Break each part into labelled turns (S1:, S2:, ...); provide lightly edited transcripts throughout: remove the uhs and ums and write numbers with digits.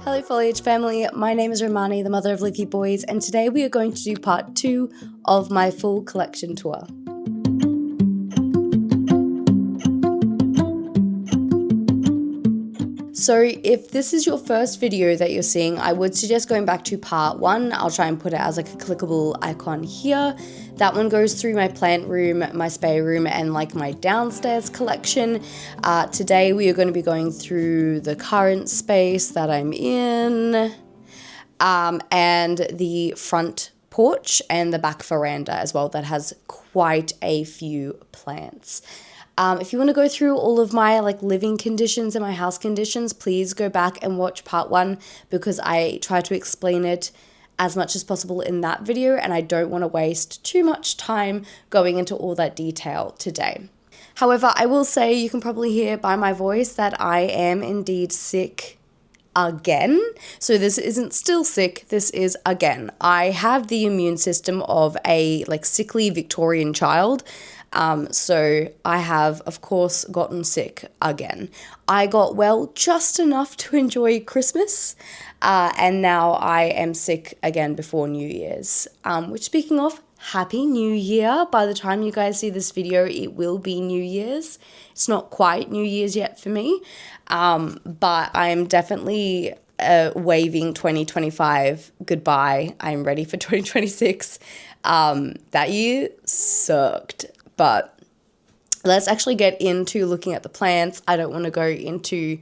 S1: Hello foliage family, my name is Romani, the mother of Leafy Boys, and today we are going to do part 2 of my full collection tour. So if this is your first video that you're seeing, I would suggest going back to part 1. I'll try and put it as like a clickable icon here. That one goes through my plant room, my spare room, and like my downstairs collection. Today we are going to be going through the current space that I'm in, and the front porch and the back veranda as well that has quite a few plants. If you want to go through all of my like living conditions and my house conditions, please go back and watch part 1 because I try to explain it as much as possible in that video and I don't want to waste too much time going into all that detail today. However, I will say you can probably hear by my voice that I am indeed sick again. So this isn't still sick, this is again. I have the immune system of a like sickly Victorian child. So I have, of course, gotten sick again. I got well just enough to enjoy Christmas, and now I am sick again before New Year's, which, speaking of, Happy New Year. By the time you guys see this video, it will be New Year's. It's not quite New Year's yet for me, but I'm definitely waving 2025 goodbye. I'm ready for 2026. That year sucked. But let's actually get into looking at the plants. I don't want to go into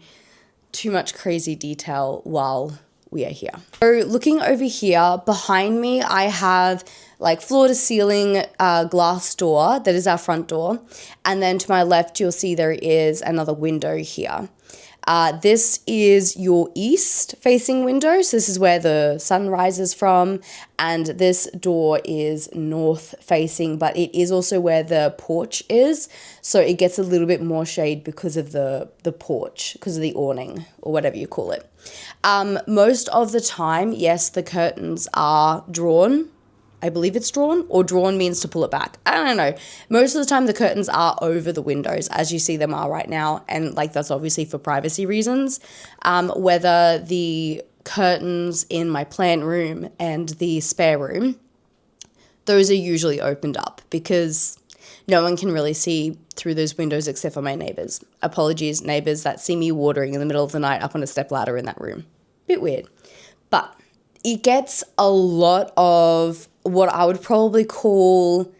S1: too much crazy detail while we are here. So looking over here, behind me, I have like floor to ceiling glass door. That is our front door. And then to my left, you'll see there is another window here. This is your east facing window. So this is where the sun rises from. And this door is north facing, but it is also where the porch is. So it gets a little bit more shade because of the porch, because of the awning or whatever you call it. Most of the time, yes, the curtains are drawn. I believe it's drawn, or drawn means to pull it back. I don't know. Most of the time the curtains are over the windows as you see them are right now. And like that's obviously for privacy reasons. Whether the curtains in my plant room and the spare room, those are usually opened up because no one can really see through those windows except for my neighbors. Apologies, neighbors that see me watering in the middle of the night up on a stepladder in that room. Bit weird. But it gets a lot of what I would probably call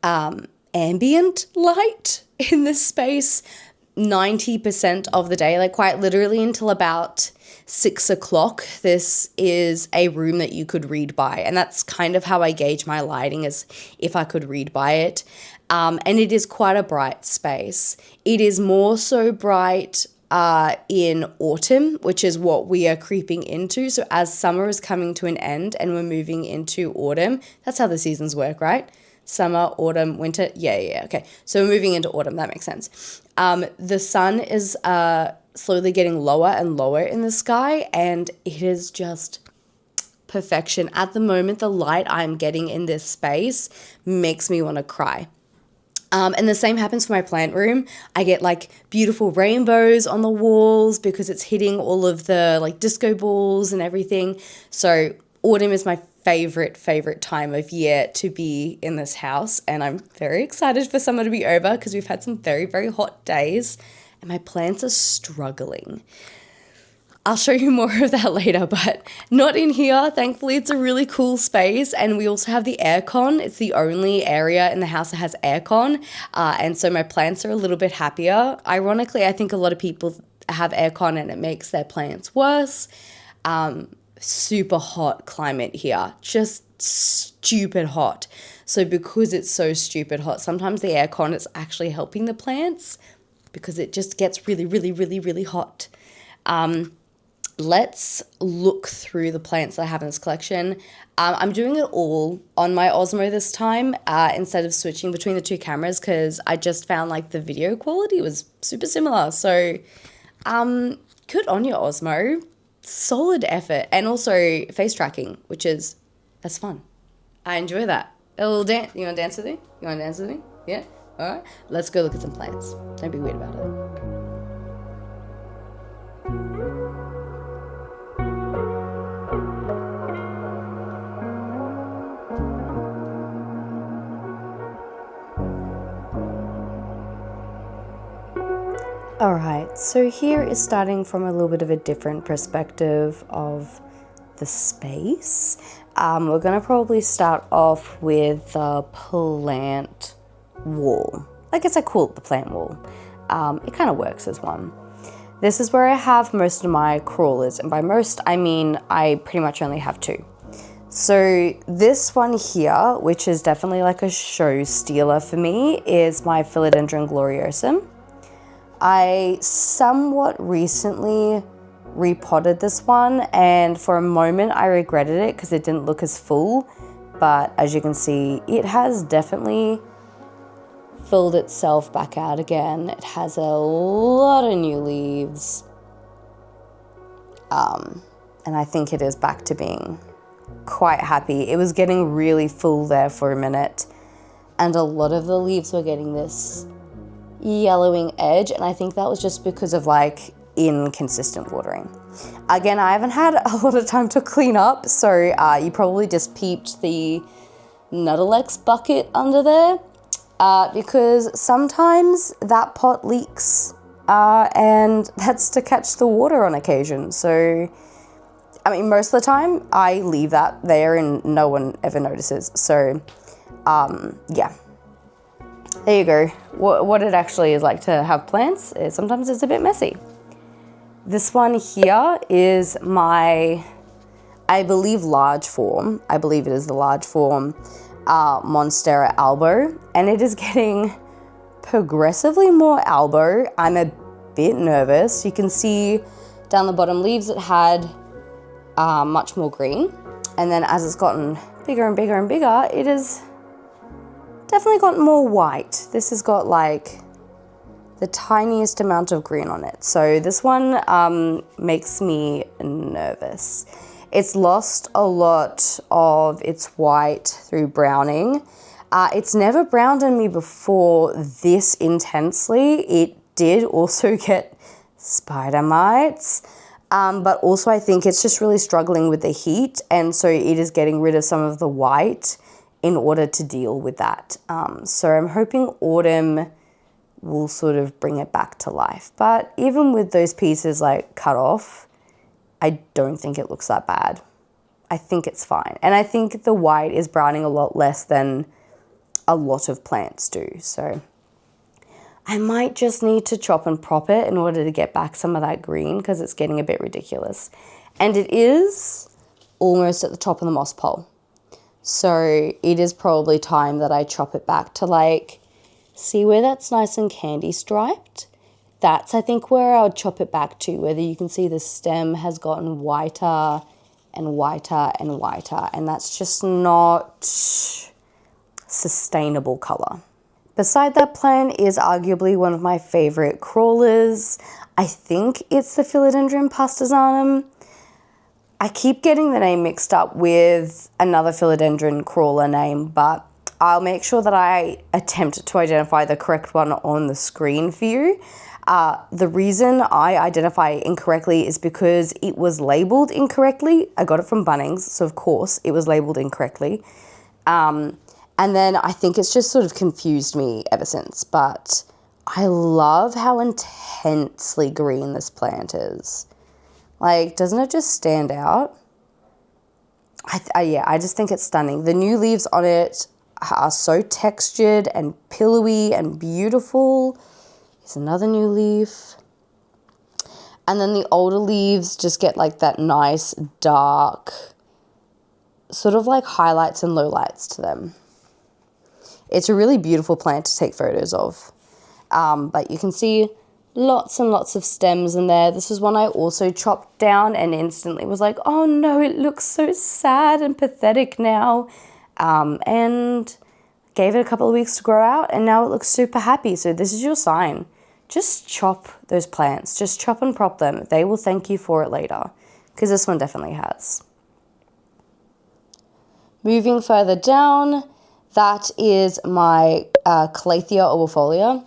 S1: ambient light in this space 90% of the day, like quite literally until about 6 o'clock. This is a room that you could read by, and that's kind of how I gauge my lighting, as if I could read by it. And it is quite a bright space. It is more so bright in autumn, which is what we are creeping into. So as summer is coming to an end and we're moving into autumn, that's how the seasons work, right? Summer, autumn, winter. Yeah. Okay. So we're moving into autumn. That makes sense. The sun is slowly getting lower and lower in the sky, and it is just perfection. At the moment, the light I'm getting in this space makes me want to cry. And the same happens for my plant room. I get like beautiful rainbows on the walls because it's hitting all of the like disco balls and everything. So autumn is my favorite time of year to be in this house. And I'm very excited for summer to be over because we've had some very, very hot days and my plants are struggling. I'll show you more of that later, but not in here. Thankfully, it's a really cool space, and we also have the aircon. It's the only area in the house that has aircon, and so my plants are a little bit happier. Ironically, I think a lot of people have aircon and it makes their plants worse. Super hot climate here, just stupid hot. So because it's so stupid hot, sometimes the aircon is actually helping the plants because it just gets really, really, really, really hot. Let's look through the plants that I have in this collection. I'm doing it all on my Osmo this time instead of switching between the two cameras because I just found like the video quality was super similar. So good on your Osmo. Solid effort. And also face tracking, that's fun. I enjoy that. A little dance. You want to dance with me? Yeah? All right. Let's go look at some plants. Don't be weird about it. Alright, so here is starting from a little bit of a different perspective of the space. We're going to probably start off with the plant wall. I guess I call it the plant wall. It kind of works as one. This is where I have most of my crawlers, and by most I mean I pretty much only have two. So this one here, which is definitely like a show stealer for me, is my Philodendron gloriosum. I somewhat recently repotted this one, and for a moment I regretted it because it didn't look as full, but as you can see, it has definitely filled itself back out again. It has a lot of new leaves, and I think it is back to being quite happy. It was getting really full there for a minute, and a lot of the leaves were getting this yellowing edge, and I think that was just because of like inconsistent watering. Again, I haven't had a lot of time to clean up, so you probably just peeped the Nuttalex bucket under there, because sometimes that pot leaks, and that's to catch the water on occasion. So I mean, most of the time I leave that there and no one ever notices. So yeah, there you go. What it actually is like to have plants is sometimes it's a bit messy. This one here is my, I believe large form. I believe it is the large form Monstera albo, and it is getting progressively more albo. I'm a bit nervous. You can see down the bottom leaves it had much more green, and then as it's gotten bigger and bigger and bigger, it has definitely gotten more white. This has got like the tiniest amount of green on it. So this one makes me nervous. It's lost a lot of its white through browning. It's never browned on me before this intensely. It did also get spider mites, but also I think it's just really struggling with the heat, and so it is getting rid of some of the white in order to deal with that. So I'm hoping autumn will sort of bring it back to life. But even with those pieces like cut off, I don't think it looks that bad. I think it's fine. And I think the white is browning a lot less than a lot of plants do. So I might just need to chop and prop it in order to get back some of that green, because it's getting a bit ridiculous. And it is almost at the top of the moss pole. So it is probably time that I chop it back to like, see where that's nice and candy striped? That's, I think, where I would chop it back to, whether you can see the stem has gotten whiter and whiter and whiter, and that's just not sustainable color. Beside that plant is arguably one of my favorite crawlers. I think it's the Philodendron pastesanum. I keep getting the name mixed up with another philodendron crawler name, but I'll make sure that I attempt to identify the correct one on the screen for you. The reason I identify it incorrectly is because it was labeled incorrectly. I got it from Bunnings, so of course it was labeled incorrectly. And then I think it's just sort of confused me ever since. But I love how intensely green this plant is. Like, doesn't it just stand out? Yeah, I just think it's stunning. The new leaves on it are so textured and pillowy and beautiful. Here's another new leaf. And then the older leaves just get like that nice dark, sort of like highlights and lowlights to them. It's a really beautiful plant to take photos of. But you can see lots and lots of stems in there. This is one I also chopped down and instantly was like, oh no, it looks so sad and pathetic now. And gave it a couple of weeks to grow out, and now it looks super happy. So this is your sign. Just chop those plants. Just chop and prop them. They will thank you for it later, because this one definitely has. Moving further down, that is my Calathea ovifolia.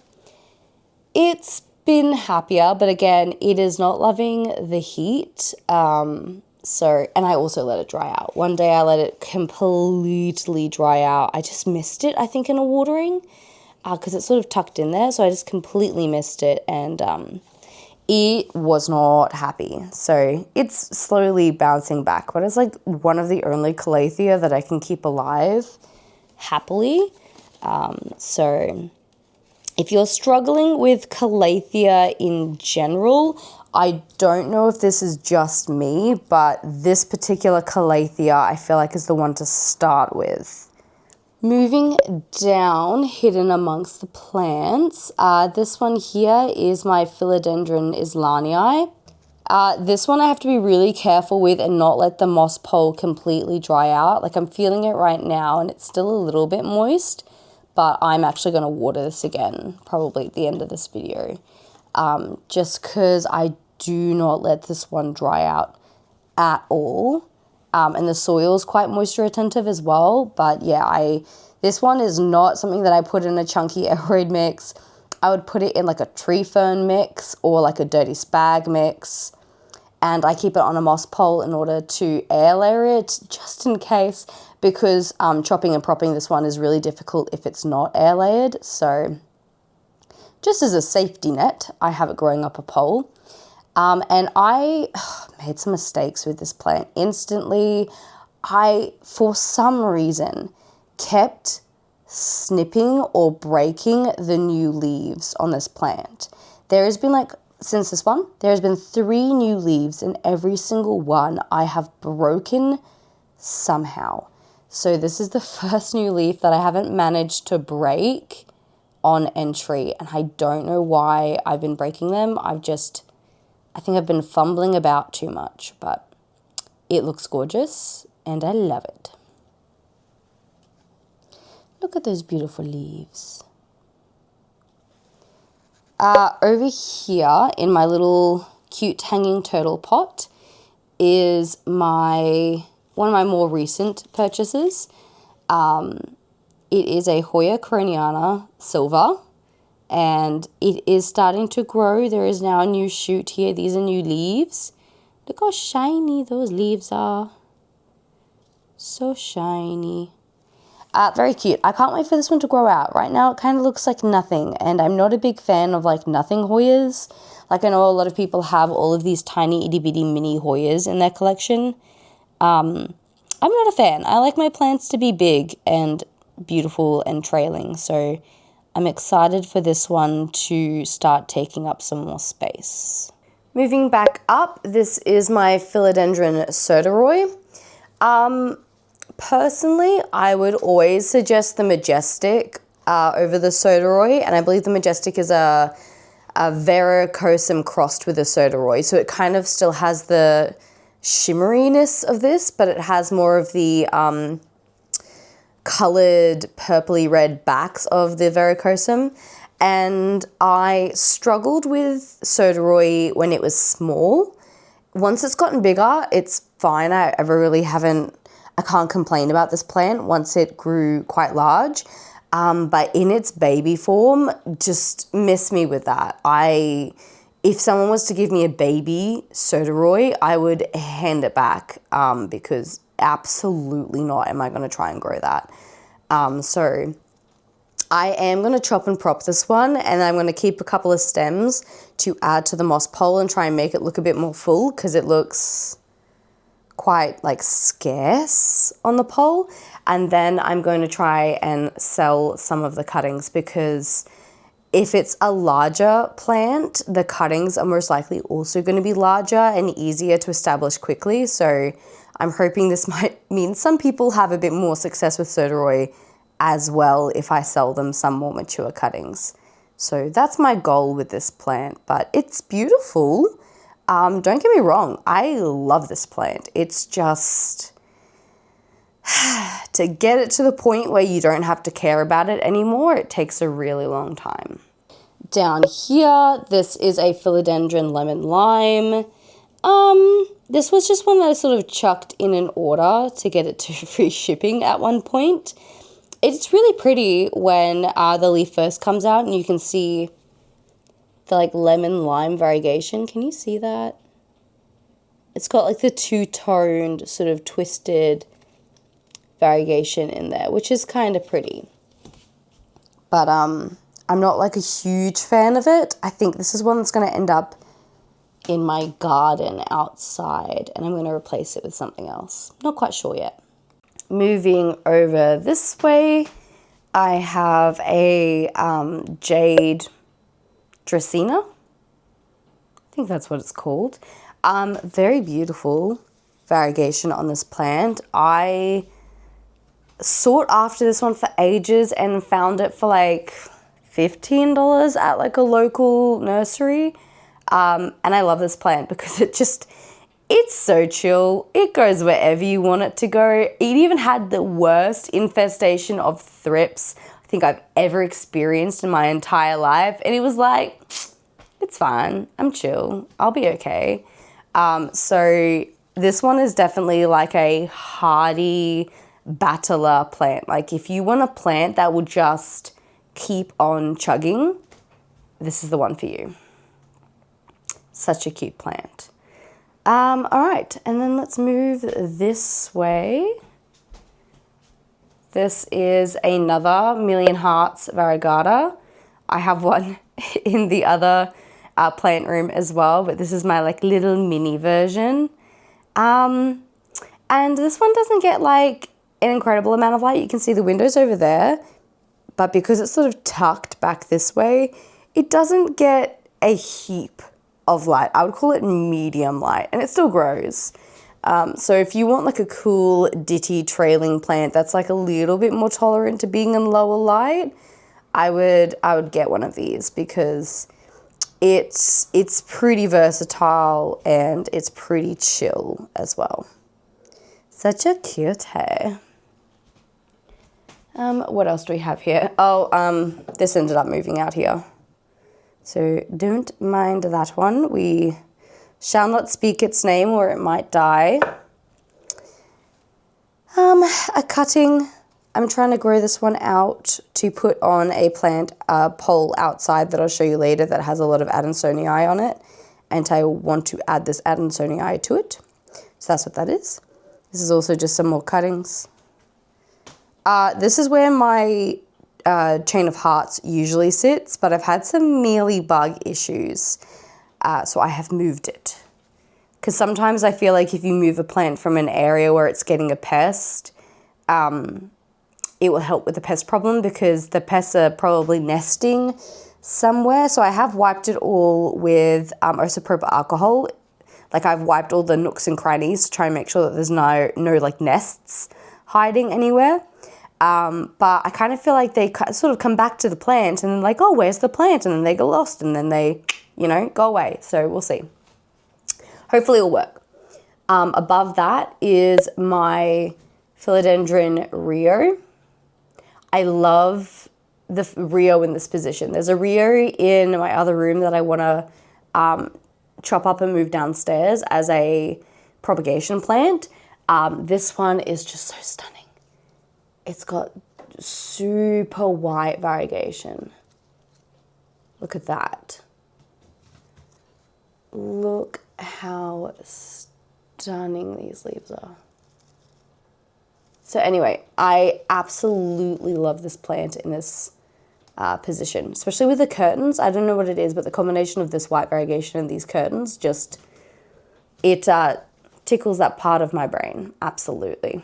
S1: It's been happier, but again, it is not loving the heat. And I also let it dry out. One day I let it completely dry out. I just missed it, I think, in a watering. because it's sort of tucked in there, so I just completely missed it, and it was not happy. So it's slowly bouncing back, but it's like one of the only calathea that I can keep alive happily. So if you're struggling with calathea in general, I don't know if this is just me, but this particular calathea I feel like is the one to start with. Moving down, hidden amongst the plants, this one here is my Philodendron islanii. This one I have to be really careful with and not let the moss pole completely dry out. Like, I'm feeling it right now and it's still a little bit moist, but I'm actually going to water this again, probably at the end of this video, just because I do not let this one dry out at all. And the soil is quite moisture retentive as well. But yeah, this one is not something that I put in a chunky Aroid mix. I would put it in like a tree fern mix or like a dirty spag mix. And I keep it on a moss pole in order to air layer it just in case, because chopping and propping this one is really difficult if it's not air layered. So just as a safety net, I have it growing up a pole. And I made some mistakes with this plant instantly. I, for some reason, kept snipping or breaking the new leaves on this plant. There has been since this one, there has been 3 new leaves, and every single one I have broken somehow. So this is the first new leaf that I haven't managed to break on entry, and I don't know why I've been breaking them. I think I've been fumbling about too much, but it looks gorgeous and I love it. Look at those beautiful leaves. Over here in my little cute hanging turtle pot is one of my more recent purchases. It is a Hoya coroniana silver. And it is starting to grow. There is now a new shoot here. These are new leaves. Look how shiny those leaves are. So shiny. Very cute. I can't wait for this one to grow out. Right now it kind of looks like nothing. And I'm not a big fan of like nothing Hoyas. Like, I know a lot of people have all of these tiny itty bitty mini Hoyas in their collection. I'm not a fan. I like my plants to be big and beautiful and trailing. So I'm excited for this one to start taking up some more space. Moving back up, this is my Philodendron Cerderoy. Personally, I would always suggest the Majestic over the Cerderoy, and I believe the Majestic is a verrucosum crossed with a Cerderoy, so it kind of still has the shimmeriness of this, but it has more of the colored purpley red backs of the verrucosum. And I struggled with Cerderoy when it was small. Once it's gotten bigger, it's fine. I can't complain about this plant once it grew quite large. But in its baby form, just miss me with that. If someone was to give me a baby Cerderoy, I would hand it back, because absolutely not am I going to try and grow that. So I am going to chop and prop this one, and I'm going to keep a couple of stems to add to the moss pole and try and make it look a bit more full, because it looks quite like scarce on the pole. And then I'm going to try and sell some of the cuttings, because if it's a larger plant, the cuttings are most likely also going to be larger and easier to establish quickly. So I'm hoping this might mean some people have a bit more success with Cerderoy as well if I sell them some more mature cuttings. So that's my goal with this plant, but it's beautiful. Don't get me wrong, I love this plant. It's just to get it to the point where you don't have to care about it anymore, it takes a really long time. Down here, this is a Philodendron lemon lime. This was just one that I sort of chucked in an order to get it to free shipping at one point. It's really pretty when the leaf first comes out and you can see the like lemon lime variegation. Can you see that? It's got like the two-toned sort of twisted variegation in there, which is kind of pretty. but I'm not like a huge fan of it. I think this is one that's going to end up in my garden outside, and I'm going to replace it with something else. Not quite sure yet. Moving over this way, I have a jade Dracaena. I think that's what it's called. Very beautiful variegation on this plant. I sought after this one for ages and found it for like $15 at like a local nursery. And I love this plant because it's so chill. It goes wherever you want it to go. It even had the worst infestation of thrips I think I've ever experienced in my entire life. And it was like, it's fine. I'm chill. I'll be okay. So this one is definitely like a hardy battler plant. Like if you want a plant that will just keep on chugging, this is the one for you. Such a cute plant. All right, and then let's move this way. This is another Million Hearts variegata. I have one in the other plant room as well, but this is my like little mini version. And this one doesn't get like an incredible amount of light. You can see the windows over there, but because it's sort of tucked back this way, it doesn't get a heap of light. I would call it medium light, and it still grows. So if you want like a cool ditty trailing plant that's like a little bit more tolerant to being in lower light, I would get one of these because it's pretty versatile and it's pretty chill as well. Such a cute hair. What else do we have here? Oh, this ended up moving out here. So don't mind that one. We shall not speak its name or it might die. A cutting. I'm trying to grow this one out to put on a plant pole outside that I'll show you later that has a lot of Adansonii on it. And I want to add this Adansonii to it. So that's what that is. This is also just some more cuttings. This is where my chain of hearts usually sits, but I've had some mealy bug issues, so I have moved it. Because sometimes I feel like if you move a plant from an area where it's getting a pest, it will help with the pest problem because the pests are probably nesting somewhere. So I have wiped it all with isopropyl alcohol. Like I've wiped all the nooks and crannies to try and make sure that there's no like nests hiding anywhere. But I kind of feel like they sort of come back to the plant and then like, oh, where's the plant? And then they get lost and then they, go away. So we'll see. Hopefully it'll work. Above that is my philodendron Rio. I love the Rio in this position. There's a Rio in my other room that I want to chop up and move downstairs as a propagation plant. This one is just so stunning. It's got super white variegation. Look at that. Look how stunning these leaves are. So anyway, I absolutely love this plant in this position, especially with the curtains. I don't know what it is, but the combination of this white variegation and these curtains just, it tickles that part of my brain, absolutely.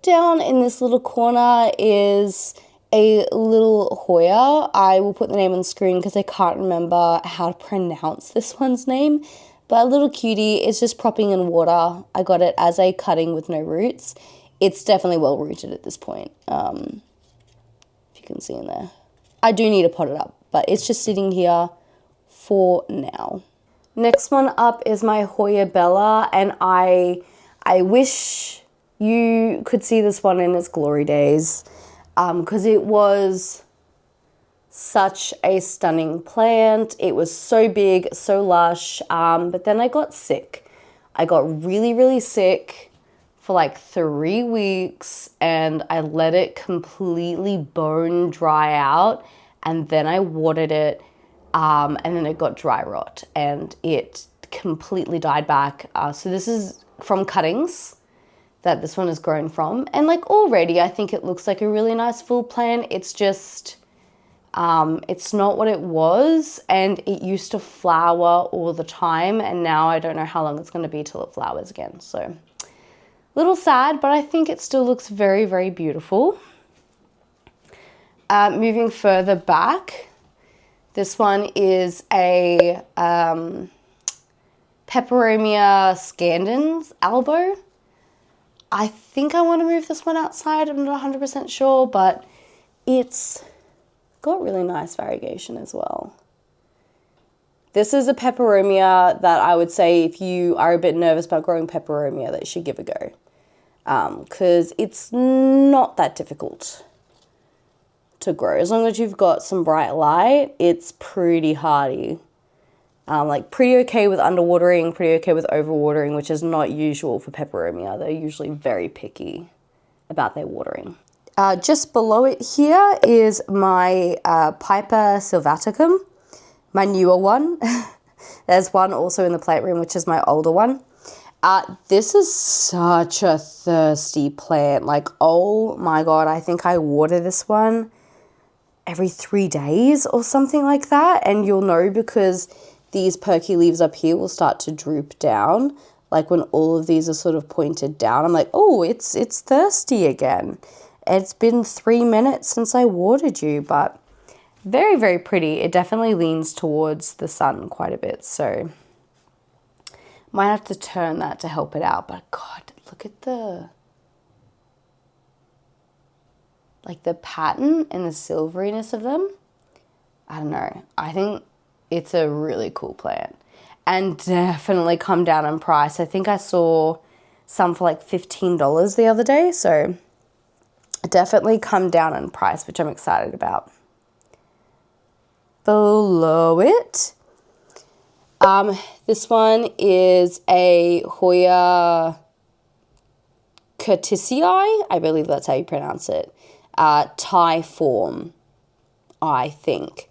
S1: Down in this little corner is a little Hoya. I will put the name on the screen because I can't remember how to pronounce this one's name. But a little cutie is just propping in water. I got it as a cutting with no roots. It's definitely well rooted at this point. If you can see in there. I do need to pot it up, but it's just sitting here for now. Next one up is my Hoya Bella, and I wish you could see this one in its glory days because it was such a stunning plant. It was so big, so lush, but then I got sick. I got really, really sick for like 3 weeks and I let it completely bone dry out, and then I watered it and then it got dry rot and it completely died back. So this is from cuttings that this one has grown from, and like already I think it looks like a really nice full plant. It's just It's not what it was, and it used to flower all the time, and now I don't know how long it's going to be till it flowers again. So a little sad, but I think it still looks very, very beautiful. Moving further back, this one is a Peperomia scandens elbow. I think I want to move this one outside. I'm not 100% sure, but it's got really nice variegation as well. This is a peperomia that I would say if you are a bit nervous about growing peperomia, that you should give a go. Because it's not that difficult to grow. As long as you've got some bright light, it's pretty hardy. Like pretty okay with underwatering, pretty okay with overwatering, which is not usual for peperomia. They're usually very picky about their watering. Just below it here is my Piper sylvaticum, my newer one. There's one also in the plate room, which is my older one. This is such a thirsty plant. Like, oh my God, I think I water this one every 3 days or something like that. And you'll know because these perky leaves up here will start to droop down. Like when all of these are sort of pointed down, I'm like, oh, it's thirsty again. It's been 3 minutes since I watered you, but very, very pretty. It definitely leans towards the sun quite a bit, so might have to turn that to help it out. But God, look at the pattern and the silveriness of them. I don't know. I think it's a really cool plant and definitely come down in price. I think I saw some for like $15 the other day, so definitely come down in price, which I'm excited about. Below it, this one is a Hoya curtisii, I believe that's how you pronounce it, Thai form, I think.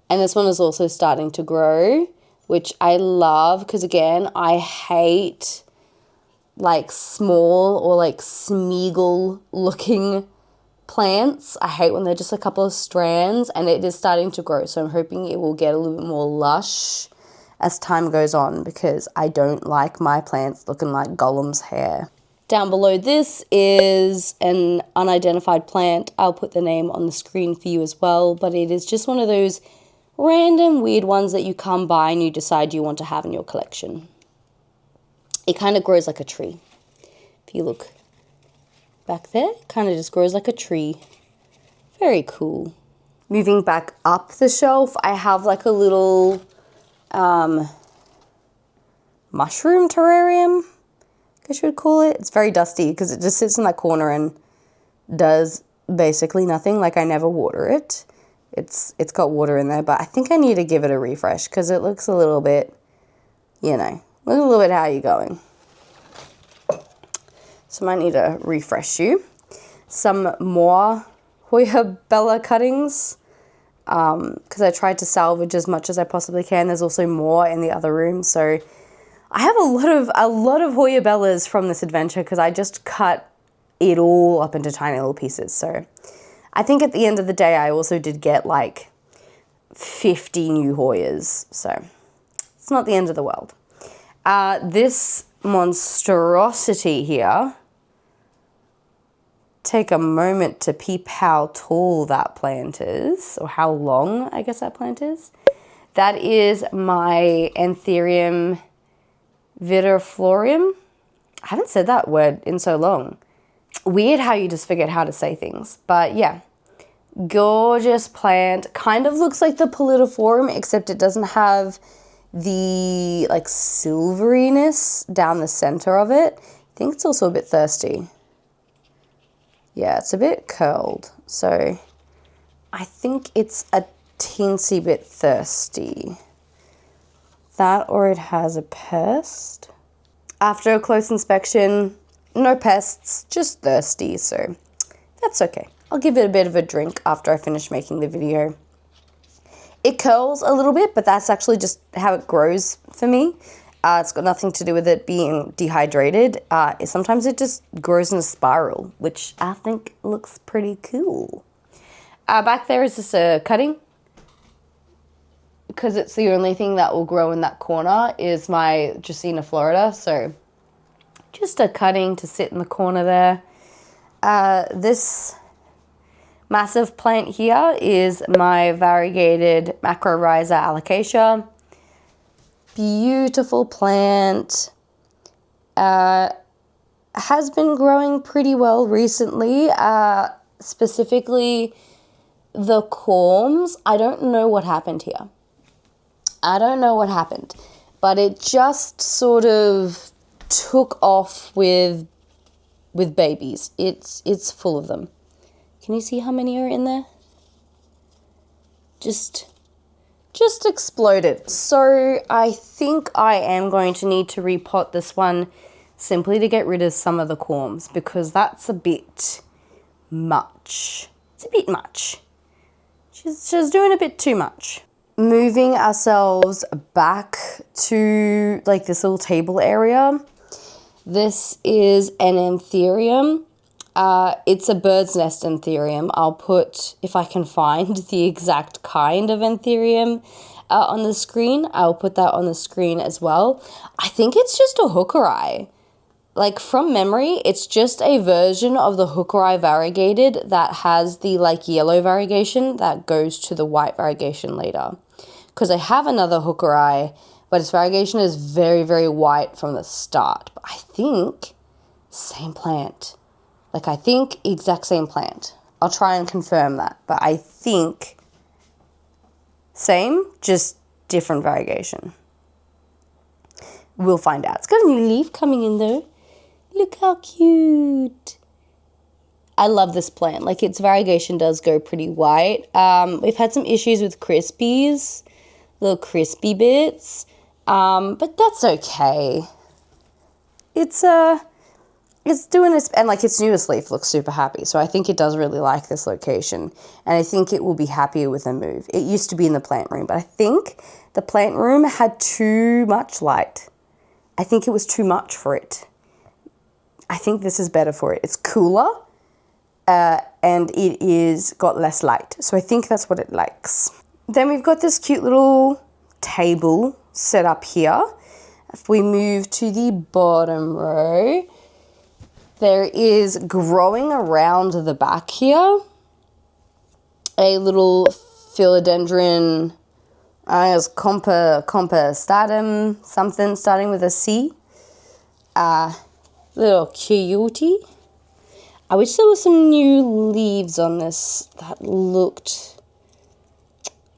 S1: And this one is also starting to grow, which I love because, again, I hate like small or like Smeagol looking plants. I hate when they're just a couple of strands, and it is starting to grow. So I'm hoping it will get a little bit more lush as time goes on because I don't like my plants looking like Gollum's hair. Down below this is an unidentified plant. I'll put the name on the screen for you as well, but it is just one of those random weird ones that you come by and you decide you want to have in your collection. It kind of grows like a tree. If you look back there, kind of just grows like a tree. Very cool. Moving back up the shelf, I have like a little mushroom terrarium, I guess you would call it. It's very dusty because it just sits in that corner and does basically nothing. Like, I never water it. It's got water in there, but I think I need to give it a refresh because it looks a little bit, you know, look a little bit how you're going. So I might need to refresh you. Some more Hoya Bella cuttings because I tried to salvage as much as I possibly can. There's also more in the other room, so I have a lot of Hoya Bellas from this adventure because I just cut it all up into tiny little pieces. So I think at the end of the day, I also did get like 50 new Hoyas, so it's not the end of the world. This monstrosity here, take a moment to peep how tall that plant is, or how long, I guess, that plant is. That is my Anthurium vitiflorium. I haven't said that word in so long. Weird how you just forget how to say things. But yeah, gorgeous plant. Kind of looks like the Pallidiflorum, except it doesn't have the like silveriness down the center of it. I think it's also a bit thirsty. Yeah, it's a bit curled. So I think it's a teensy bit thirsty. That, or it has a pest. After a close inspection, no pests, just thirsty, so that's okay. I'll give it a bit of a drink after I finish making the video. It curls a little bit, but that's actually just how it grows for me. It's got nothing to do with it being dehydrated. Sometimes it just grows in a spiral, which I think looks pretty cool. Back there is just a cutting, because it's the only thing that will grow in that corner is my Dracaena Florida. So just a cutting to sit in the corner there. This massive plant here is my variegated macrorhiza alocasia. Beautiful plant. Has been growing pretty well recently. Specifically the corms. I don't know what happened here. I don't know what happened, but it just sort of took off with babies. It's full of them. Can you see how many are in there? Just exploded. So I think I am going to need to repot this one simply to get rid of some of the corms, because that's a bit much. It's a bit much. She's doing a bit too much. Moving ourselves back to like this little table area. This is an anthurium. It's a bird's nest anthurium. I'll put, if I can find the exact kind of anthurium on the screen, I'll put that on the screen as well. I think it's just a hookerai. Like from memory, it's just a version of the hookerai variegated that has the like yellow variegation that goes to the white variegation later. Because I have another hookerai, but its variegation is very, very white from the start. But I think same plant. Like I think exact same plant. I'll try and confirm that. But I think same, just different variegation. We'll find out. It's got a new leaf coming in though. Look how cute. I love this plant. Like its variegation does go pretty white. We've had some issues with crispies, little crispy bits, but that's okay. It's doing its, and like its newest leaf looks super happy. So I think it does really like this location, and I think it will be happier with a move. It used to be in the plant room, but I think the plant room had too much light. I think it was too much for it. I think this is better for it. It's cooler, and it is got less light. So I think that's what it likes. Then we've got this cute little table set up here. If we move to the bottom row, there is growing around the back here a little philodendron, it's compostatum, something starting with a C. Little cutie. I wish there were some new leaves on this that looked...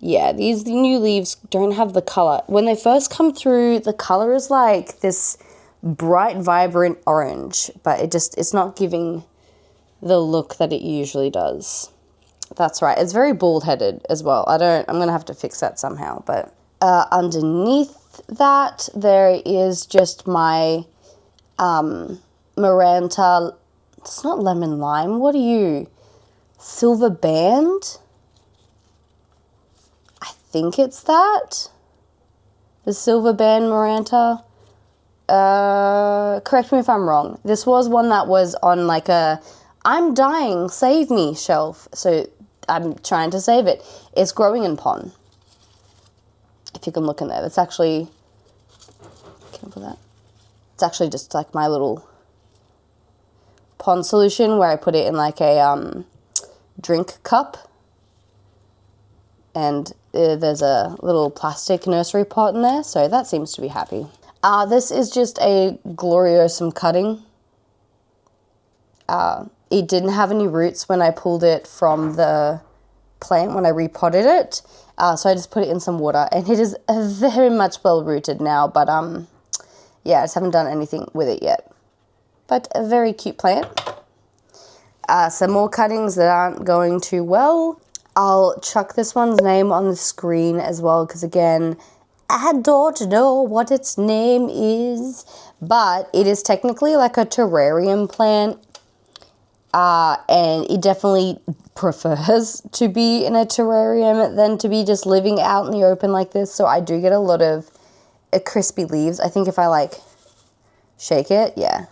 S1: Yeah, these new leaves don't have the color. When they first come through, the color is like this bright, vibrant orange, but it's not giving the look that it usually does. That's right. It's very bald-headed as well. I'm going to have to fix that somehow, but underneath that, there is just my Maranta, it's not lemon lime, what are you? Silver band? I think it's that. The silver band Maranta. Correct me if I'm wrong. This was one that was on like a I'm dying, save me shelf. So I'm trying to save it. It's growing in pond. If you can look in there. That's actually, can I put that? It's actually just like my little pond solution where I put it in like a drink cup. And there's a little plastic nursery pot in there. So that seems to be happy. This is just a gloriosum cutting. It didn't have any roots when I pulled it from the plant when I repotted it. So I just put it in some water, and it is very much well rooted now, but yeah, I just haven't done anything with it yet. But a very cute plant. Some more cuttings that aren't going too well. I'll chuck this one's name on the screen as well, because again, I don't know what its name is, but it is technically like a terrarium plant. And it definitely prefers to be in a terrarium than to be just living out in the open like this. So I do get a lot of crispy leaves. I think if I like shake it, yeah,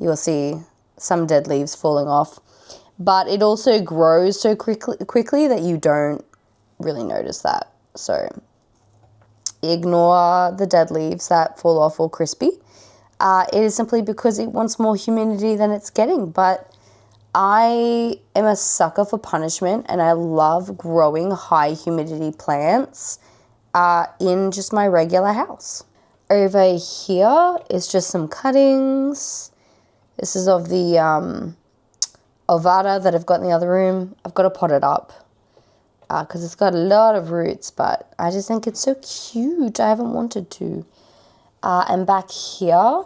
S1: you'll see some dead leaves falling off. but it also grows so quickly that you don't really notice that. So ignore the dead leaves that fall off all crispy. It is simply because it wants more humidity than it's getting, but I am a sucker for punishment and I love growing high humidity plants in just my regular house. Over here is just some cuttings. This is of the Ovada that I've got in the other room. I've got to pot it up because it's got a lot of roots, but I just think it's so cute. I haven't wanted to. And back here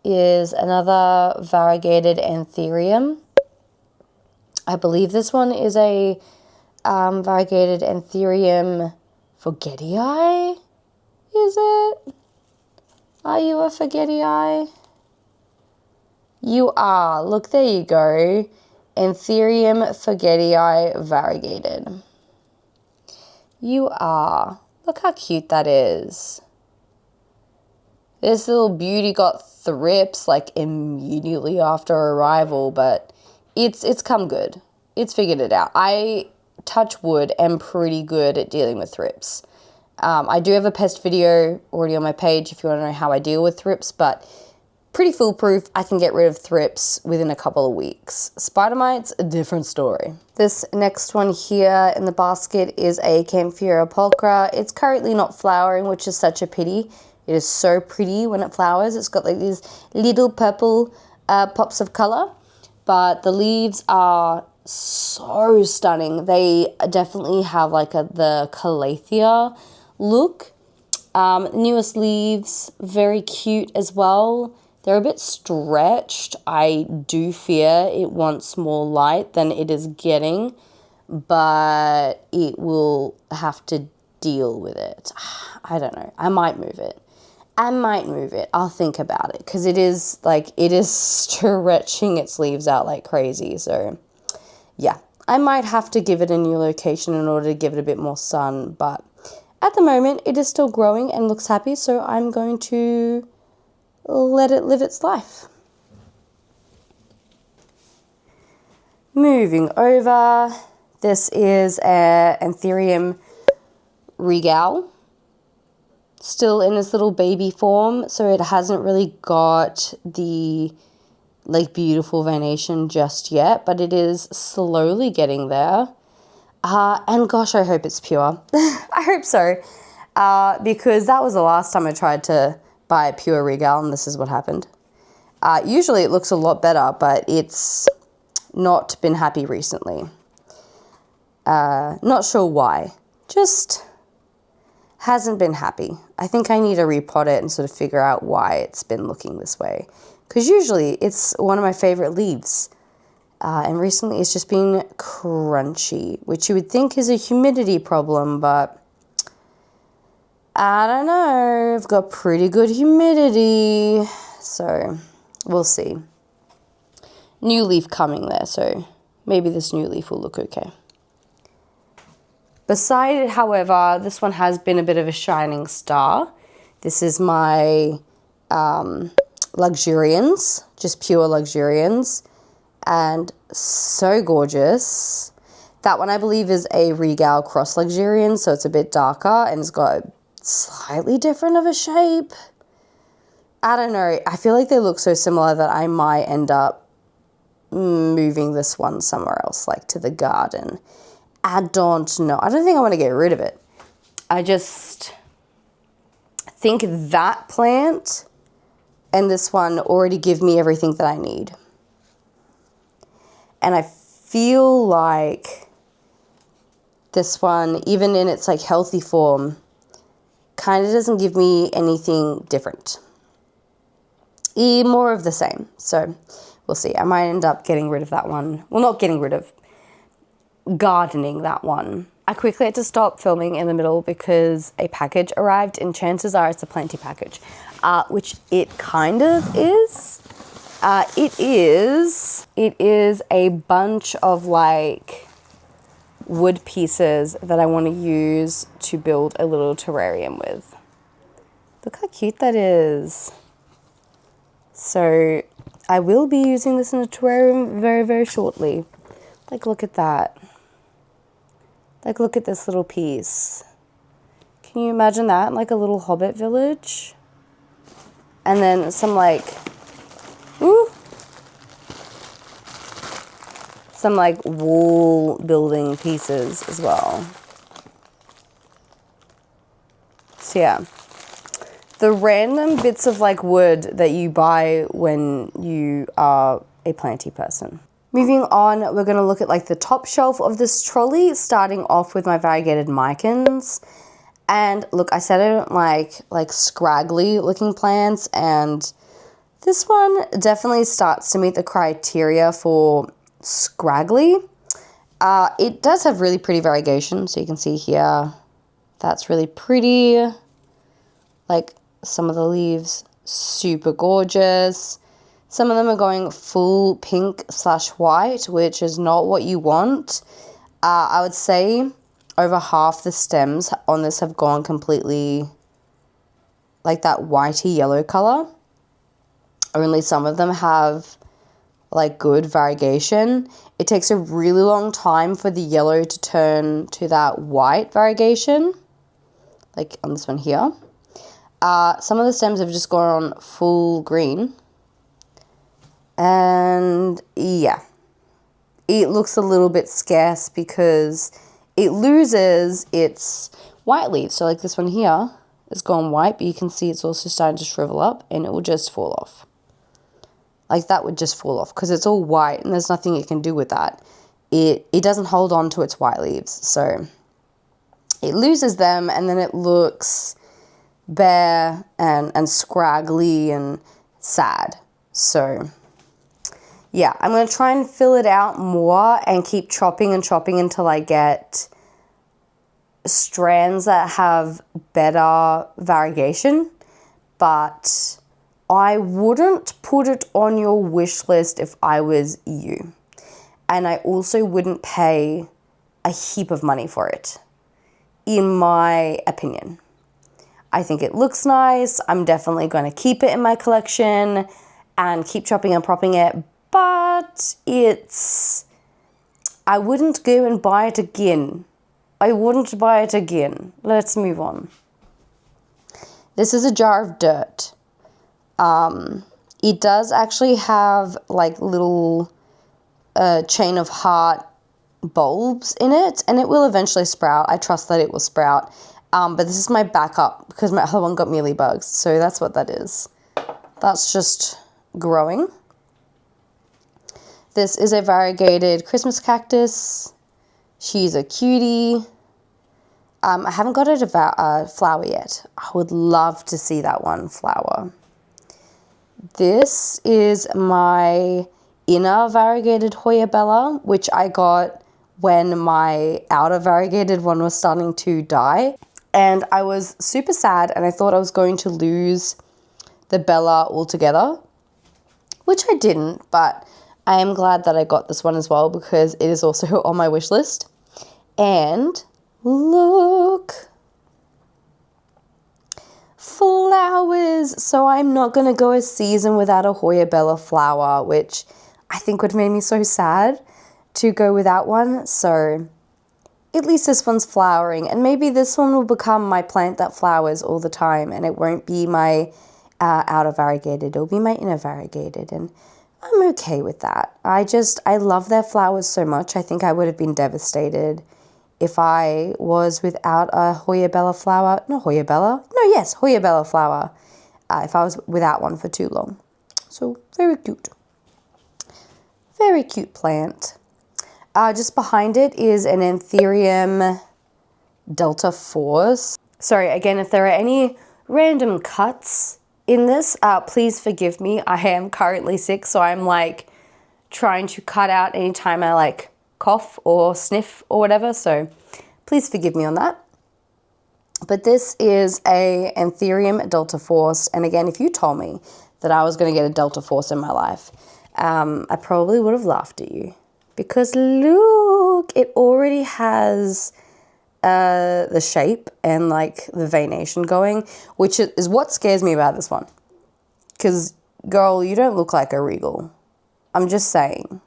S1: is another variegated anthurium. I believe this one is a variegated anthurium forgetii. Is it? Are you a forgetii? You are. Look, there you go. Anthurium forgetii variegated. You are. Look how cute that is. This little beauty got thrips like immediately after arrival, but it's come good. It's figured it out. I, touch wood, am pretty good at dealing with thrips. I do have a pest video already on my page if you want to know how I deal with thrips, but pretty foolproof. I can get rid of thrips within a couple of weeks. Spider mites, a different story. This next one here in the basket is a Camphora pulchra. It's currently not flowering, which is such a pity. It is so pretty when it flowers. It's got like these little purple pops of color, but the leaves are so stunning. They definitely have like the calathea look. Newest leaves, very cute as well. They're a bit stretched. I do fear it wants more light than it is getting, but it will have to deal with it. I don't know. I might move it. I'll think about it because it is stretching its leaves out like crazy. So yeah, I might have to give it a new location in order to give it a bit more sun, but at the moment it is still growing and looks happy, so I'm going to let it live its life. Moving over, this is Anthurium regal. Still in its little baby form, so it hasn't really got the like beautiful venation just yet, but it is slowly getting there. And gosh, I hope it's pure. I hope so, because that was the last time I tried to buy a pure regal and this is what happened. Usually it looks a lot better, but it's not been happy recently. Not sure why, just hasn't been happy. I think I need to repot it and sort of figure out why it's been looking this way. Because usually it's one of my favorite leaves. And recently it's just been crunchy, which you would think is a humidity problem, but I don't know. I've got pretty good humidity. So we'll see. New leaf coming there, so maybe this new leaf will look okay. Beside it, however, this one has been a bit of a shining star. This is my luxurians, just pure luxurians, and so gorgeous. That one I believe is a regal cross luxurian, so it's a bit darker and it's got slightly different of a shape. I don't know. I feel like they look so similar that I might end up moving this one somewhere else, like to the garden. I don't know. I don't think I want to get rid of it. I just think that plant and this one already give me everything that I need. And I feel like this one, even in its like healthy form, kind of doesn't give me anything different. More of the same. So we'll see. I might end up getting rid of that one. Well, not getting rid of, gardening that one. I quickly had to stop filming in the middle because a package arrived and chances are it's a Planti package, which it kind of is. It is a bunch of like wood pieces that I want to use to build a little terrarium with. Look how cute that is. So I will be using this in a terrarium very, very shortly. Like, look at that. Like, look at this little piece. Can you imagine that? Like a little hobbit village. And then some like, ooh, some like wall building pieces as well. So yeah, the random bits of like wood that you buy when you are a planty person. Moving on, we're going to look at like the top shelf of this trolley, starting off with my variegated micans. And look, I said I don't like scraggly looking plants, and this one definitely starts to meet the criteria for scraggly. It does have really pretty variegation, so you can see here, that's really pretty. Like some of the leaves, super gorgeous. Some of them are going full pink/white, which is not what you want. I would say over half the stems on this have gone completely like that whitey yellow color. Only some of them have like good variegation. It takes a really long time for the yellow to turn to that white variegation, like on this one here. Some of the stems have just gone full green. And yeah, it looks a little bit scarce because it loses its white leaves. So like this one here is gone white, but you can see it's also starting to shrivel up and it will just fall off. Like that would just fall off because it's all white and there's nothing it can do with that. It doesn't hold on to its white leaves. So it loses them and then it looks bare and scraggly and sad. So yeah, I'm going to try and fill it out more and keep chopping and chopping until I get strands that have better variegation. But I wouldn't put it on your wish list if I was you. And I also wouldn't pay a heap of money for it, in my opinion. I think it looks nice. I'm definitely going to keep it in my collection and keep chopping and propping it. But I wouldn't go and buy it again. I wouldn't buy it again. Let's move on. This is a jar of dirt. It does actually have like little chain of heart bulbs in it, and it will eventually sprout. I trust that it will sprout. But this is my backup because my other one got mealybugs. So that's what that is. That's just growing. This is a variegated Christmas cactus. She's a cutie. I haven't got it a flower yet. I would love to see that one flower. This is my inner variegated Hoya Bella, which I got when my outer variegated one was starting to die. And I was super sad and I thought I was going to lose the Bella altogether, which I didn't, but I am glad that I got this one as well because it is also on my wish list. And look, flowers. So I'm not going to go a season without a Hoya Bella flower, which I think would make me so sad to go without one. So at least this one's flowering, and maybe this one will become my plant that flowers all the time, and it won't be my outer variegated, it'll be my inner variegated, and I'm okay with that. I love their flowers so much. I think I would have been devastated if I was without a Hoya Bella flower. Not Hoya Bella. No, yes, Hoya Bella flower. If I was without one for too long. So, very cute. Very cute plant. Just behind it is an Anthurium Delta Force. Sorry, again, if there are any random cuts in this, please forgive me. I am currently sick, so I'm like trying to cut out anytime I like cough or sniff or whatever, so please forgive me on that. But this is a Anthurium Delta Force, and again, if you told me that I was going to get a Delta Force in my life, I probably would have laughed at you. Because look, it already has the shape and like the veination going, which is what scares me about this one. Because girl, you don't look like a regal. I'm just saying.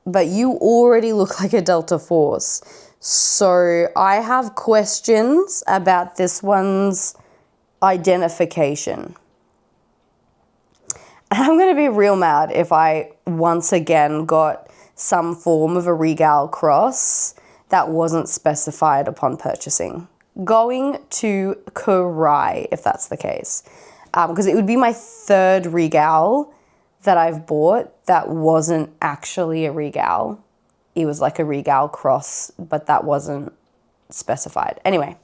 S1: But you already look like a Delta Force. So I have questions about this one's identification. And I'm going to be real mad if I once again got some form of a Regal cross that wasn't specified upon purchasing. Going to cry if that's the case. Because it would be my third Regal that I've bought that wasn't actually a Regal. It was like a Regal cross, but that wasn't specified. Anyway,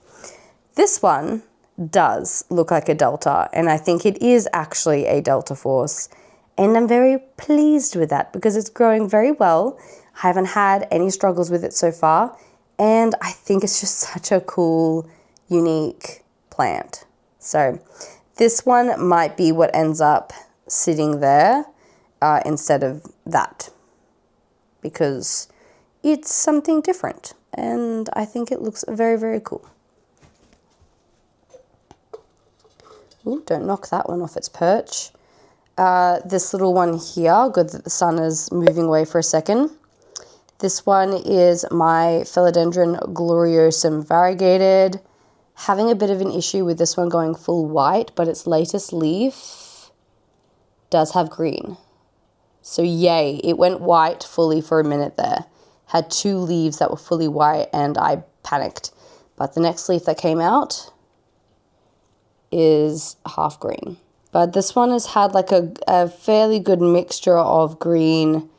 S1: this one does look like a Delta, and I think it is actually a Delta Force, and I'm very pleased with that because it's growing very well. I haven't had any struggles with it so far, and I think it's just such a cool, unique plant. So this one might be what ends up sitting there instead of that, because it's something different, and I think it looks very, very cool. Ooh, don't knock that one off its perch. This little one here, good that the sun is moving away for a second. This one is my Philodendron gloriosum variegated. Having a bit of an issue with this one going full white, but its latest leaf does have green. So yay, it went white fully for a minute there. Had 2 leaves that were fully white and I panicked. But the next leaf that came out is half green. But this one has had like a fairly good mixture of green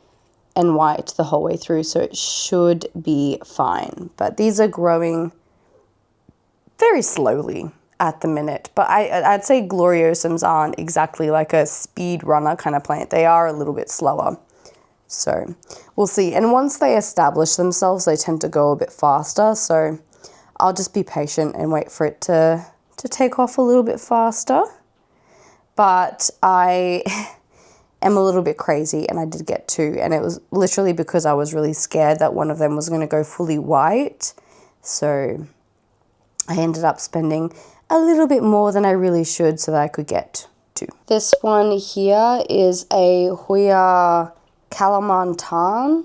S1: and white the whole way through, so it should be fine. But these are growing very slowly at the minute. But I'd say gloriosums aren't exactly like a speed runner kind of plant. They are a little bit slower. So we'll see. And once they establish themselves, they tend to go a bit faster. So I'll just be patient and wait for it to take off a little bit faster. But I am a little bit crazy, and I did get 2, and it was literally because I was really scared that one of them was going to go fully white. So I ended up spending a little bit more than I really should so that I could get 2. This one here is a Hoya Kalamantan.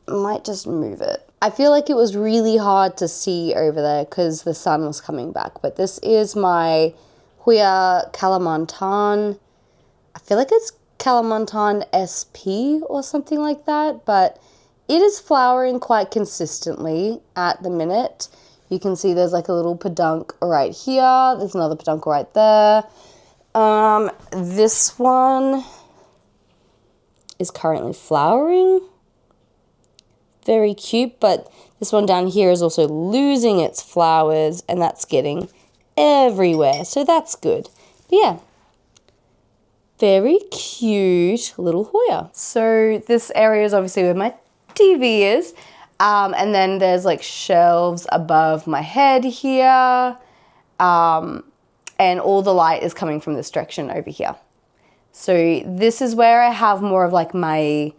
S1: Might just move it. I feel like it was really hard to see over there because the sun was coming back. But this is my Hoya Kalamantan. I feel like it's Kalamantan SP or something like that. But it is flowering quite consistently at the minute. You can see there's like a little peduncle right here. There's another peduncle right there. This one is currently flowering. Very cute, but this one down here is also losing its flowers, and that's getting everywhere, so that's good. But yeah, very cute little Hoya. So this area is obviously where my TV is, and then there's like shelves above my head here, and all the light is coming from this direction over here. So this is where I have more of like my,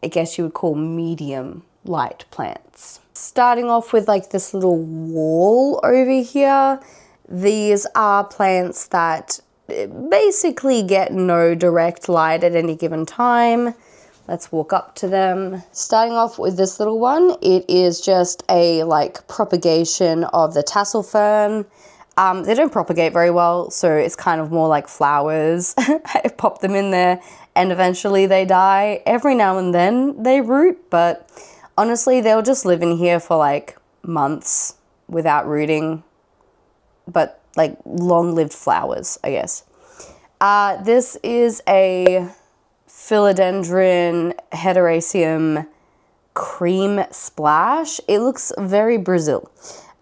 S1: I guess you would call medium light plants. Starting off with like this little wall over here, these are plants that basically get no direct light at any given time. Let's walk up to them. Starting off with this little one, it is just a like propagation of the tassel fern. They don't propagate very well, so it's kind of more like flowers. I pop them in there and eventually they die. Every now and then they root, but honestly, they'll just live in here for like months without rooting. But like long-lived flowers, I guess. This is a Philodendron Hederaceum cream splash. It looks very Brazil.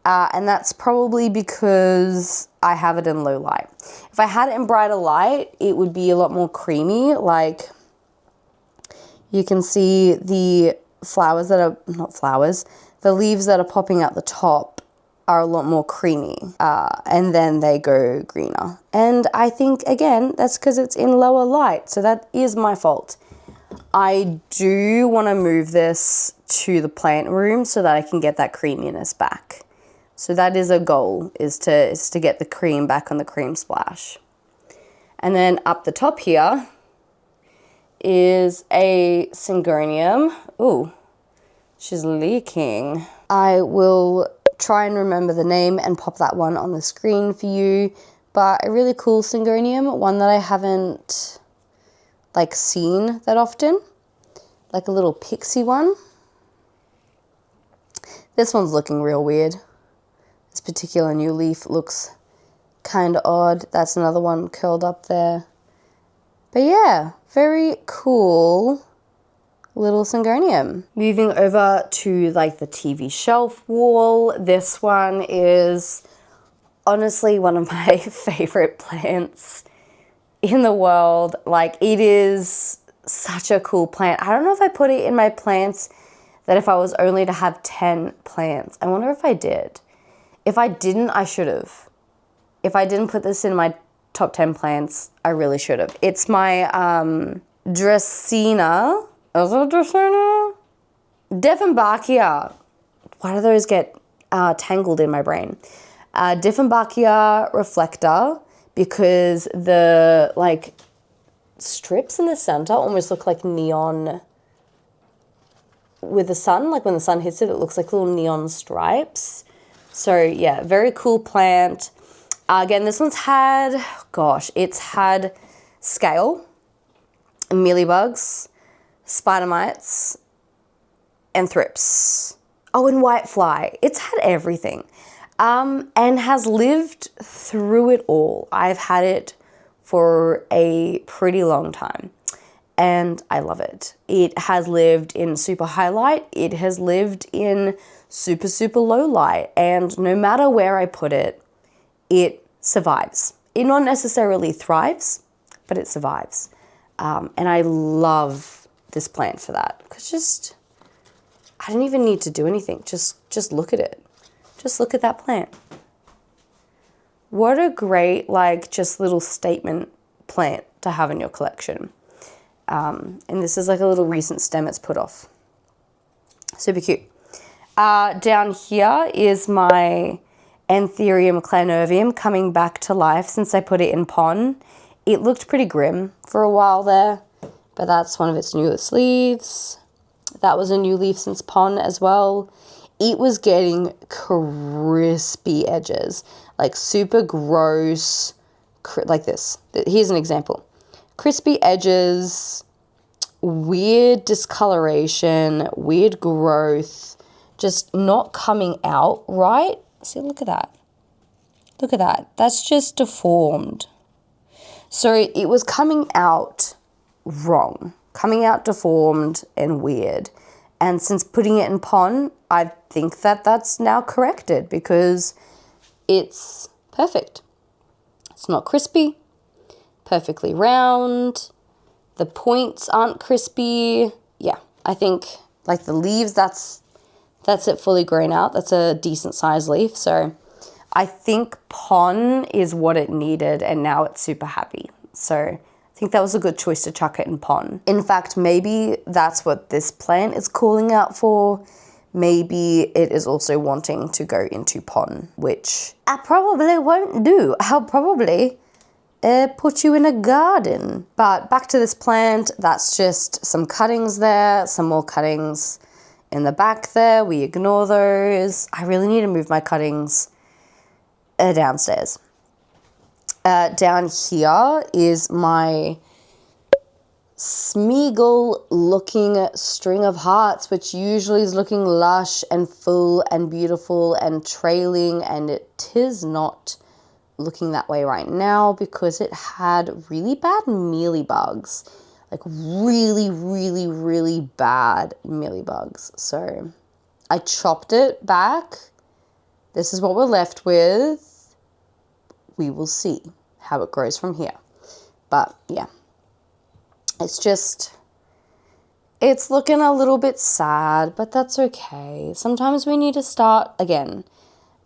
S1: And that's probably because I have it in low light. If I had it in brighter light, it would be a lot more creamy. Like, you can see the flowers that are, not flowers, the leaves that are popping out the top are a lot more creamy. And then they go greener. And I think, again, that's because it's in lower light. So that is my fault. I do want to move this to the plant room so that I can get that creaminess back. So that is a goal, is to get the cream back on the cream splash. And then up the top here is a syngonium. Ooh, she's leaking. I will try and remember the name and pop that one on the screen for you. But a really cool syngonium, one that I haven't like seen that often, like a little pixie one. This one's looking real weird. This particular new leaf looks kind of odd. That's another one curled up there. But yeah, very cool little syngonium. Moving over to like the TV shelf wall. This one is honestly one of my favorite plants in the world. Like, it is such a cool plant. I don't know if I put it in my plants that if I was only to have 10 plants. I wonder if I did. If I didn't, I should have. If I didn't put this in my top 10 plants, I really should have. It's my Dracaena. Is it Dracaena? Dieffenbachia. Why do those get tangled in my brain? Dieffenbachia reflector, because the like strips in the center almost look like neon with the sun. Like when the sun hits it, it looks like little neon stripes. So yeah, very cool plant. Again, this one's had, gosh, it's had scale, mealybugs, spider mites, and thrips. Oh, and whitefly. It's had everything. And has lived through it all. I've had it for a pretty long time and I love it. It has lived in super high light. It has lived in super, super low light. And no matter where I put it, it survives. It not necessarily thrives, but it survives. And I love this plant for that. Because I don't even need to do anything. Just look at it. Just look at that plant. What a great, like, just little statement plant to have in your collection. And this is like a little recent stem it's put off. Super cute. Down here is my Anthurium clanervium coming back to life since I put it in pon. It looked pretty grim for a while there, but that's one of its newest leaves. That was a new leaf since pon as well. It was getting crispy edges, like super gross, like this. Here's an example. Crispy edges, weird discoloration, weird growth, just not coming out right. See, look at that. Look at that. That's just deformed. So it was coming out wrong, coming out deformed and weird. And since putting it in pon, I think that that's now corrected because it's perfect. It's not crispy, perfectly round. The points aren't crispy. Yeah, I think like the leaves, that's it fully grown out. That's a decent sized leaf. So I think pon is what it needed and now it's super happy. So I think that was a good choice to chuck it in pon. In fact, maybe that's what this plant is calling out for. Maybe it is also wanting to go into pon, which I probably won't do. I'll probably put you in a garden. But back to this plant, that's just some cuttings there, some more cuttings in the back there. We ignore those. I really need to move my cuttings downstairs. Down here is my Smeagol looking string of hearts, which usually is looking lush and full and beautiful and trailing, and it is not looking that way right now because it had really bad mealybugs, like really, really, really bad mealybugs. So I chopped it back. This is what we're left with. We will see how it grows from here. But yeah, it's looking a little bit sad, but that's okay. Sometimes we need to start again.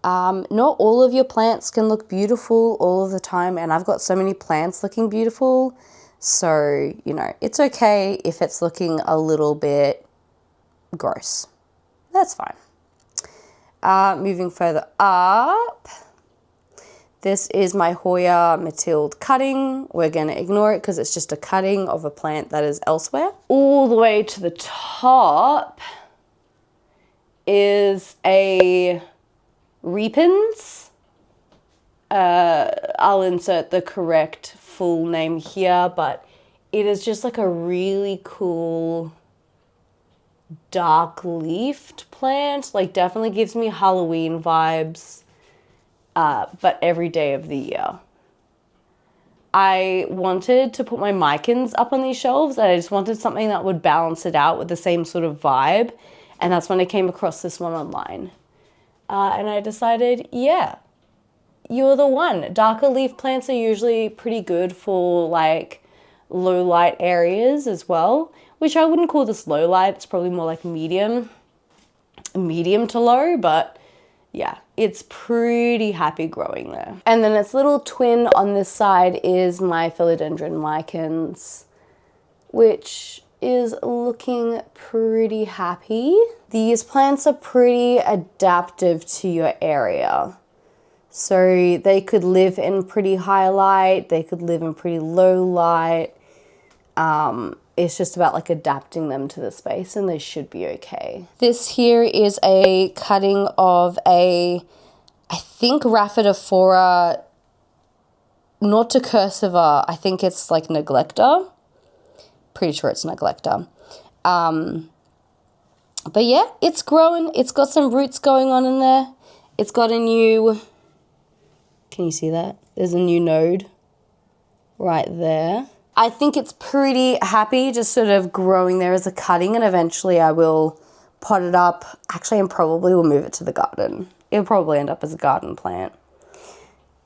S1: Not all of your plants can look beautiful all of the time, and I've got so many plants looking beautiful. So, you know, it's okay if it's looking a little bit gross. That's fine. Moving further up. This is my Hoya Mathilde cutting. We're going to ignore it because it's just a cutting of a plant that is elsewhere. All the way to the top is a Repens. I'll insert the correct full name here, but it is just like a really cool dark leafed plant. Like definitely gives me Halloween vibes, but every day of the year. I wanted to put my Mycans up on these shelves, and I just wanted something that would balance it out with the same sort of vibe, and that's when I came across this one online. And I decided, yeah, you're the one. Darker leaf plants are usually pretty good for like low light areas as well, which I wouldn't call this low light. It's probably more like medium to low, but yeah, it's pretty happy growing there. And then its little twin on this side is my philodendron Mycans, which is looking pretty happy. These plants are pretty adaptive to your area. So they could live in pretty high light, they could live in pretty low light. It's just about like adapting them to the space, and they should be okay. This here is a cutting of I think Rhaphidophora Norticursiva. I think it's like Neglecta. Pretty sure it's Neglecta. But yeah, it's growing. It's got some roots going on in there. It's got a new, can you see that? There's a new node right there. I think it's pretty happy just sort of growing there as a cutting, and eventually I will pot it up. Actually, I probably will move it to the garden. It'll probably end up as a garden plant.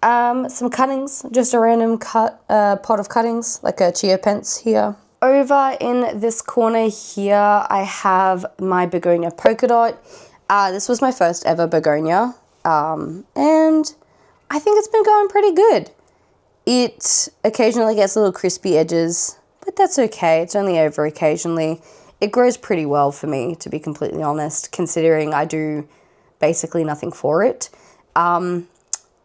S1: Some cuttings, just a random pot of cuttings, like a chia pence here. Over in this corner here, I have my begonia polka dot. This was my first ever begonia, and I think it's been going pretty good. It occasionally gets little crispy edges, but that's okay. It's only over occasionally. It grows pretty well for me, to be completely honest, considering I do basically nothing for it.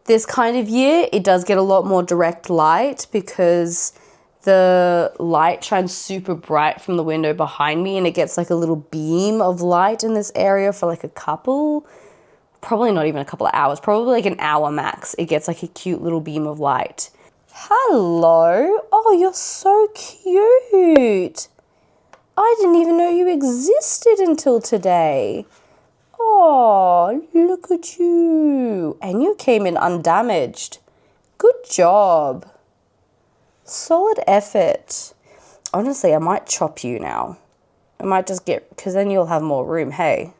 S1: This kind of year, it does get a lot more direct light because the light shines super bright from the window behind me, and it gets like a little beam of light in this area for like probably not even a couple of hours, probably like an hour max. It gets like a cute little beam of light. Hello. Oh, you're so cute. I didn't even know you existed until today. Oh, look at you. And you came in undamaged. Good job. Solid effort. Honestly, I might chop you now. I might just because then you'll have more room, hey.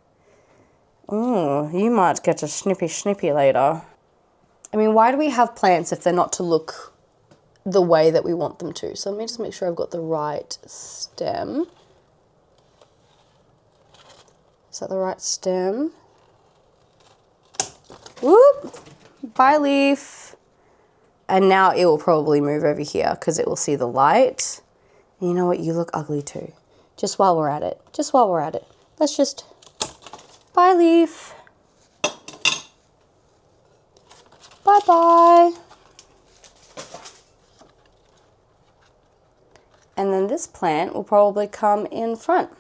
S1: Oh, you might get a snippy later. I mean, why do we have plants if they're not to look the way that we want them to? So let me just make sure I've got the right stem. Is that the right stem? Whoop! Bye, leaf. And now it will probably move over here because it will see the light. And you know what? You look ugly too. Just while we're at it. Let's just... Bye, leaf. Bye-bye. And then this plant will probably come in front.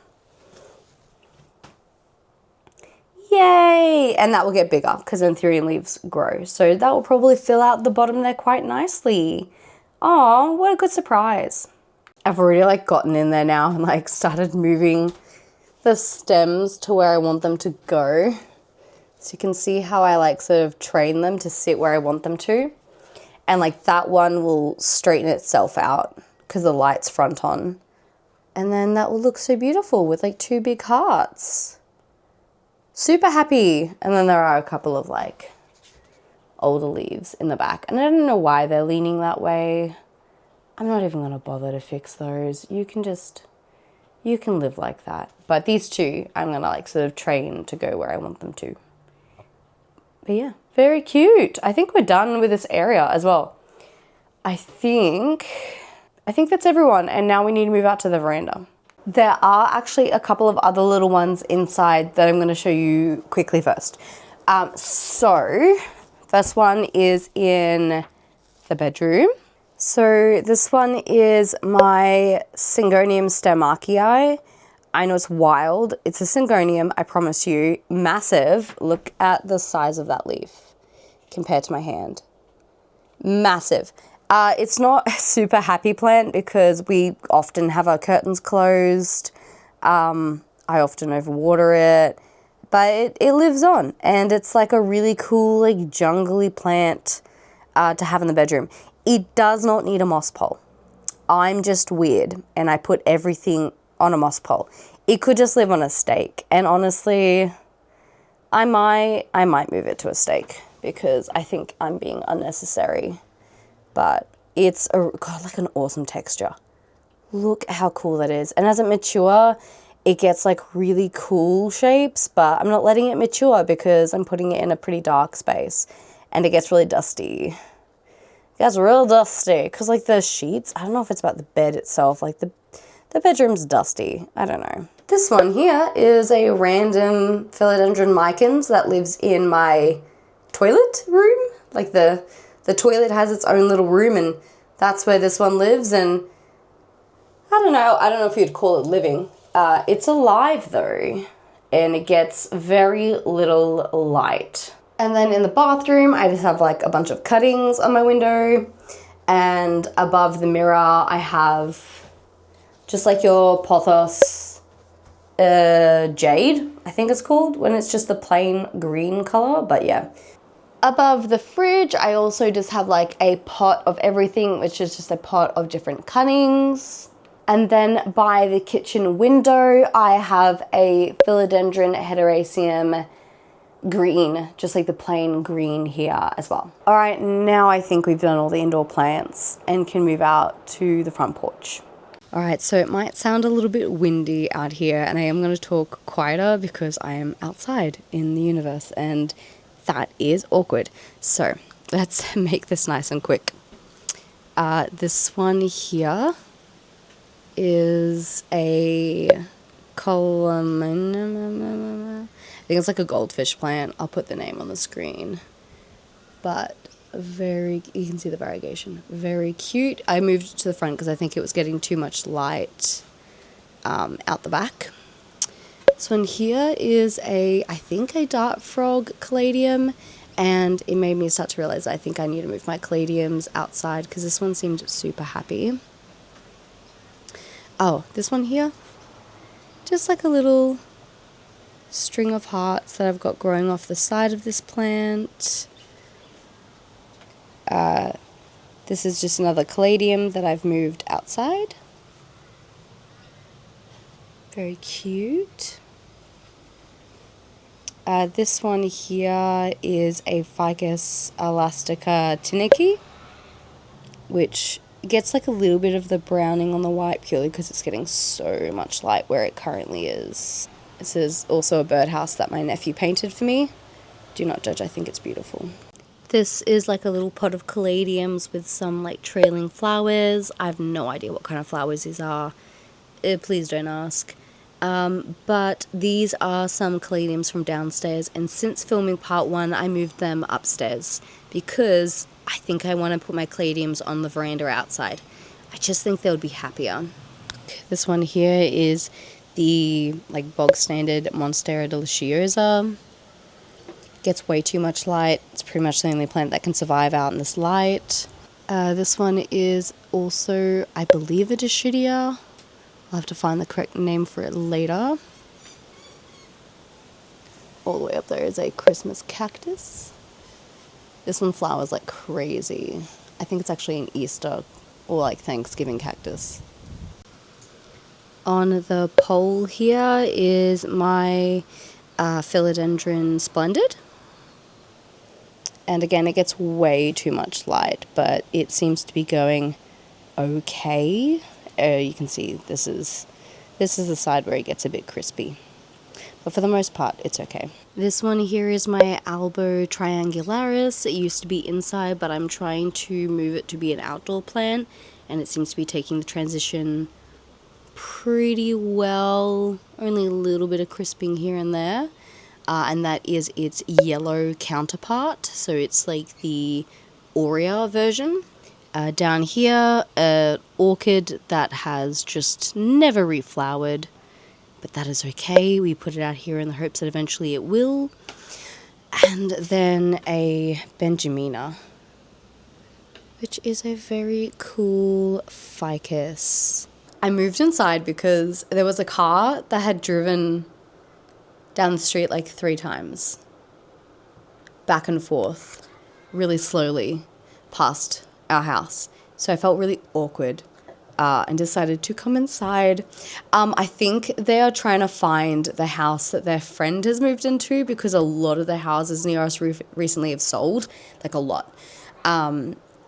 S1: Yay! And that will get bigger because Anthurium leaves grow. So that will probably fill out the bottom there quite nicely. Oh, what a good surprise. I've already like gotten in there now and like started moving the stems to where I want them to go. So you can see how I like sort of train them to sit where I want them to. And like that one will straighten itself out because the light's front on. And then that will look so beautiful with like two big hearts. Super happy. And then there are a couple of like older leaves in the back. And I don't know why they're leaning that way. I'm not even going to bother to fix those. You can live like that. But these two, I'm going to like sort of train to go where I want them to. But yeah, very cute. I think we're done with this area as well. I think that's everyone. And now we need to move out to the veranda. There are actually a couple of other little ones inside that I'm going to show you quickly first. So First one is in the bedroom. So this one is my Syngonium stomachii. I know it's wild. It's a Syngonium, I promise you. Massive. Look at the size of that leaf compared to my hand. Massive. It's not a super happy plant because we often have our curtains closed. I often overwater it. But it lives on. And it's like a really cool, like, jungly plant to have in the bedroom. It does not need a moss pole. I'm just weird and I put everything on a moss pole. It could just live on a stake, and honestly, I might move it to a stake because I think I'm being unnecessary. But it's like an awesome texture. Look how cool that is. And as it matures, it gets like really cool shapes, but I'm not letting it mature because I'm putting it in a pretty dark space and it gets really dusty. It gets real dusty because like the sheets, I don't know if it's about the bed itself, like the bedroom's dusty. I don't know. This one here is a random philodendron micans that lives in my toilet room. Like the toilet has its own little room and that's where this one lives. And I don't know if you'd call it living. It's alive though, and it gets very little light. And then in the bathroom, I just have like a bunch of cuttings on my window. And above the mirror, I have just like your pothos jade, I think it's called, when it's just the plain green color, but yeah. Above the fridge, I also just have like a pot of everything, which is just a pot of different cuttings. And then by the kitchen window, I have a philodendron heteroecium green, just like the plain green here as well. All right, now I think we've done all the indoor plants and can move out to the front porch. All right, so it might sound a little bit windy out here, and I am going to talk quieter because I am outside in the universe, and that is awkward. So let's make this nice and quick. This one here is a I think it's like a goldfish plant. I'll put the name on the screen. But you can see the variegation. Very cute. I moved it to the front because I think it was getting too much light out the back. This one here is I think a dart frog caladium, and it made me start to realize I think I need to move my caladiums outside because this one seemed super happy. Oh, this one here, just like a little string of hearts that I've got growing off the side of this plant. This is just another caladium that I've moved outside. Very cute. This one here is a Ficus elastica tinnicky, which gets like a little bit of the browning on the white purely because it's getting so much light where it currently is. This is also a birdhouse that my nephew painted for me. Do not judge, I think it's beautiful. This is like a little pot of caladiums with some like trailing flowers. I have no idea what kind of flowers these are. Please don't ask. But these are some caladiums from downstairs, and since filming part 1 I moved them upstairs because I think I want to put my caladiums on the veranda outside. I just think they would be happier. This one here is the like bog standard Monstera deliciosa. Gets way too much light. It's pretty much the only plant that can survive out in this light. This one is also, I believe, a Dischidia. I'll have to find the correct name for it later. All the way up there is a Christmas cactus. This one flowers like crazy. I think it's actually an Easter or like Thanksgiving cactus. On the pole here is my philodendron splendid. And again, it gets way too much light, but it seems to be going okay. You can see this is the side where it gets a bit crispy. But for the most part, it's okay. This one here is my Albo triangularis. It used to be inside, but I'm trying to move it to be an outdoor plant, and it seems to be taking the transition pretty well. Only a little bit of crisping here and there. and that is its yellow counterpart. So it's like the Aurea version. Down here, an orchid that has just never reflowered, but that is okay. We put it out here in the hopes that eventually it will. And then a Benjamina, which is a very cool ficus. I moved inside because there was a car that had driven down the street like 3 times, back and forth, really slowly past our house. So I felt really awkward and decided to come inside. I think they are trying to find the house that their friend has moved into, because a lot of the houses near us recently have sold, like a lot.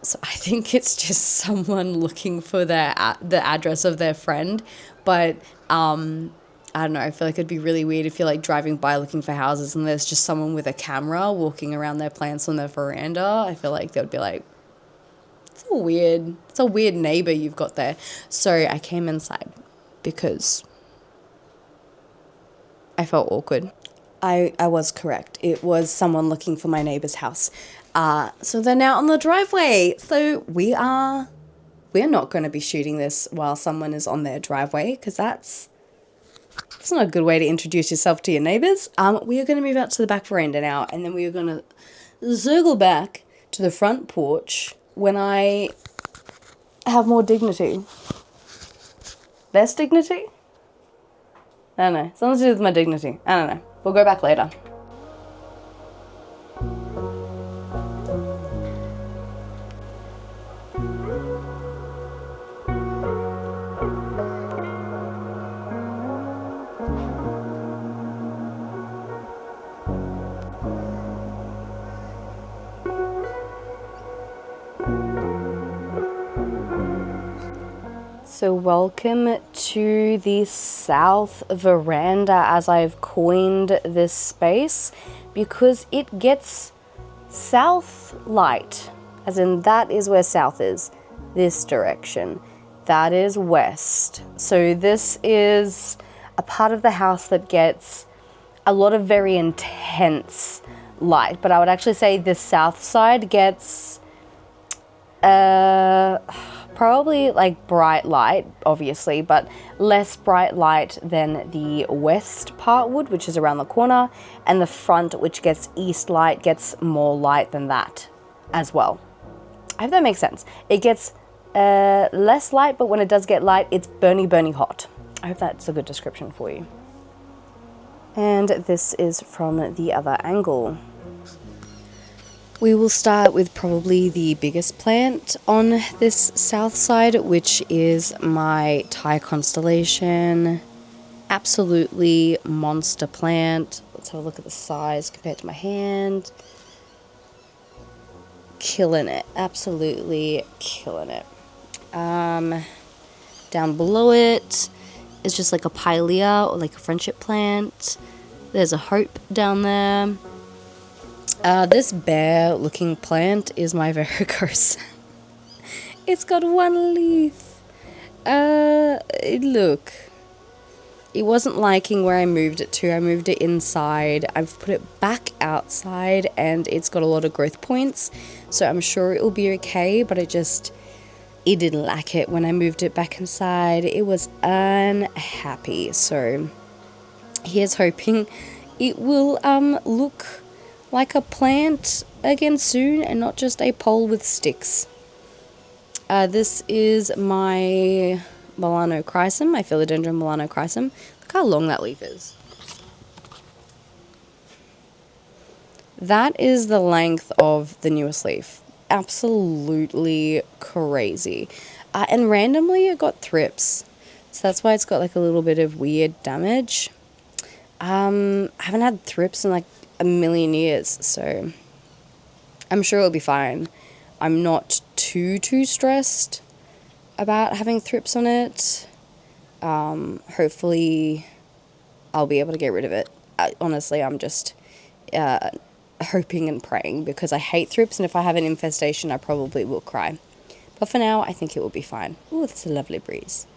S1: So I think it's just someone looking for the address of their friend. But I don't know, I feel like it'd be really weird if you're like driving by looking for houses and there's just someone with a camera walking around their plants on their veranda. I feel like they would be like, it's a weird neighbor you've got there. So I came inside because I felt awkward. I was correct. It was someone looking for my neighbor's house. So they're now on the driveway. So we're not going to be shooting this while someone is on their driveway, because that's not a good way to introduce yourself to your neighbors. We are going to move out to the back veranda now, and then we are going to circle back to the front porch when I have more dignity. Less dignity? I don't know. Something to do with my dignity. I don't know. We'll go back later. So welcome to the south veranda, as I've coined this space, because it gets south light, as in that is where south is, this direction. That is west. So this is a part of the house that gets a lot of very intense light, but I would actually say this south side gets probably like bright light, obviously, but less bright light than the west part would, which is around the corner, and the front, which gets east light, gets more light than that as well. I hope that makes sense. It gets less light, but when it does get light, it's burny hot. I hope that's a good description for you. And this is from the other angle. We will start with probably the biggest plant on this south side, which is my Thai constellation. Absolutely monster plant. Let's have a look at the size compared to my hand. Killing it. Absolutely killing it. Down below it is just like a pilea, or like a friendship plant. There's a hope down there. This bare looking plant is my veracruz. It's got one leaf. Look, it wasn't liking where I moved it to. I moved it inside. I've put it back outside, and it's got a lot of growth points, so I'm sure it will be okay, but it didn't like it when I moved it back inside. It was unhappy, so here's hoping it will look like a plant again soon, and not just a pole with sticks. This is my melanochrysum, my philodendron melanochrysum. Look how long that leaf is. That is the length of the newest leaf. Absolutely crazy. And randomly it got thrips, so that's why it's got like a little bit of weird damage. I haven't had thrips in like a million years, so I'm sure it'll be fine. I'm not too stressed about having thrips on it. Hopefully I'll be able to get rid of it. Honestly, I'm just hoping and praying, because I hate thrips, and if I have an infestation I probably will cry. But for now I think it will be fine. Ooh, that's a lovely breeze.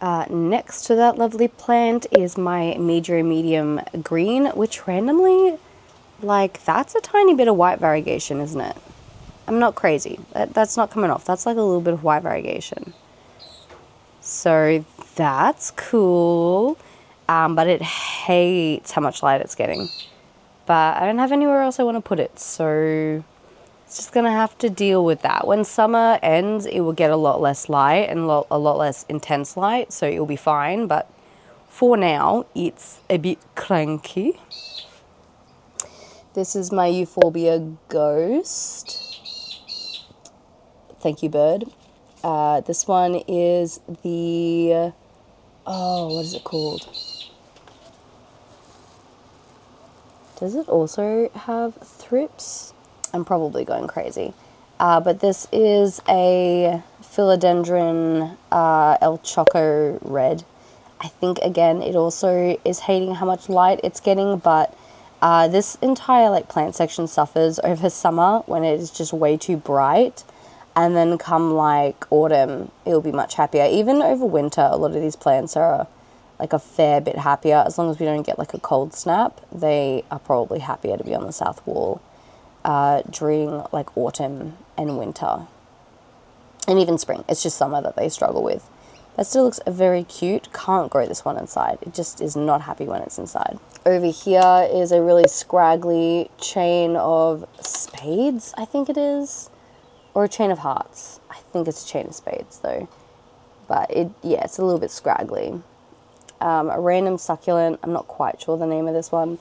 S1: Next to that lovely plant is my medium green, which randomly, like, that's a tiny bit of white variegation, isn't it? I'm not crazy. That's not coming off. That's like a little bit of white variegation. So that's cool. But it hates how much light it's getting. But I don't have anywhere else I want to put it, so it's just going to have to deal with that. When summer ends, it will get a lot less light and a lot less intense light, so it will be fine. But for now, it's a bit cranky. This is my Euphorbia Ghost. Thank you, bird. This one is the... Oh, what is it called? Does it also have thrips? I'm probably going crazy. But this is a philodendron El Choco Red. I think, again, it also is hating how much light it's getting, but this entire like plant section suffers over summer when it is just way too bright. And then come like autumn, it'll be much happier. Even over winter, a lot of these plants are like a fair bit happier. As long as we don't get like a cold snap, they are probably happier to be on the south wall during like autumn and winter. And even spring. It's just summer that they struggle with. That still looks very cute. Can't grow this one inside. It just is not happy when it's inside. Over here is a really scraggly chain of spades, I think it is. Or a chain of hearts. I think it's a chain of spades though. But yeah, it's a little bit scraggly. A random succulent. I'm not quite sure the name of this one.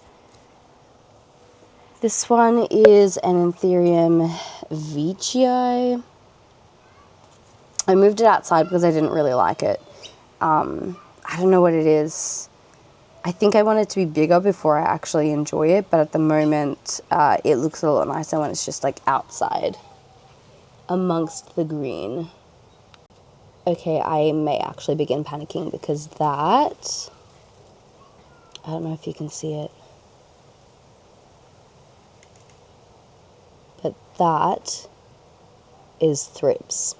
S1: This one is an Anthurium veitchii. I moved it outside because I didn't really like it. I don't know what it is. I think I want it to be bigger before I actually enjoy it, but at the moment it looks a lot nicer when it's just like outside amongst the green. Okay, I may actually begin panicking because that, I don't know if you can see it, but that is thrips.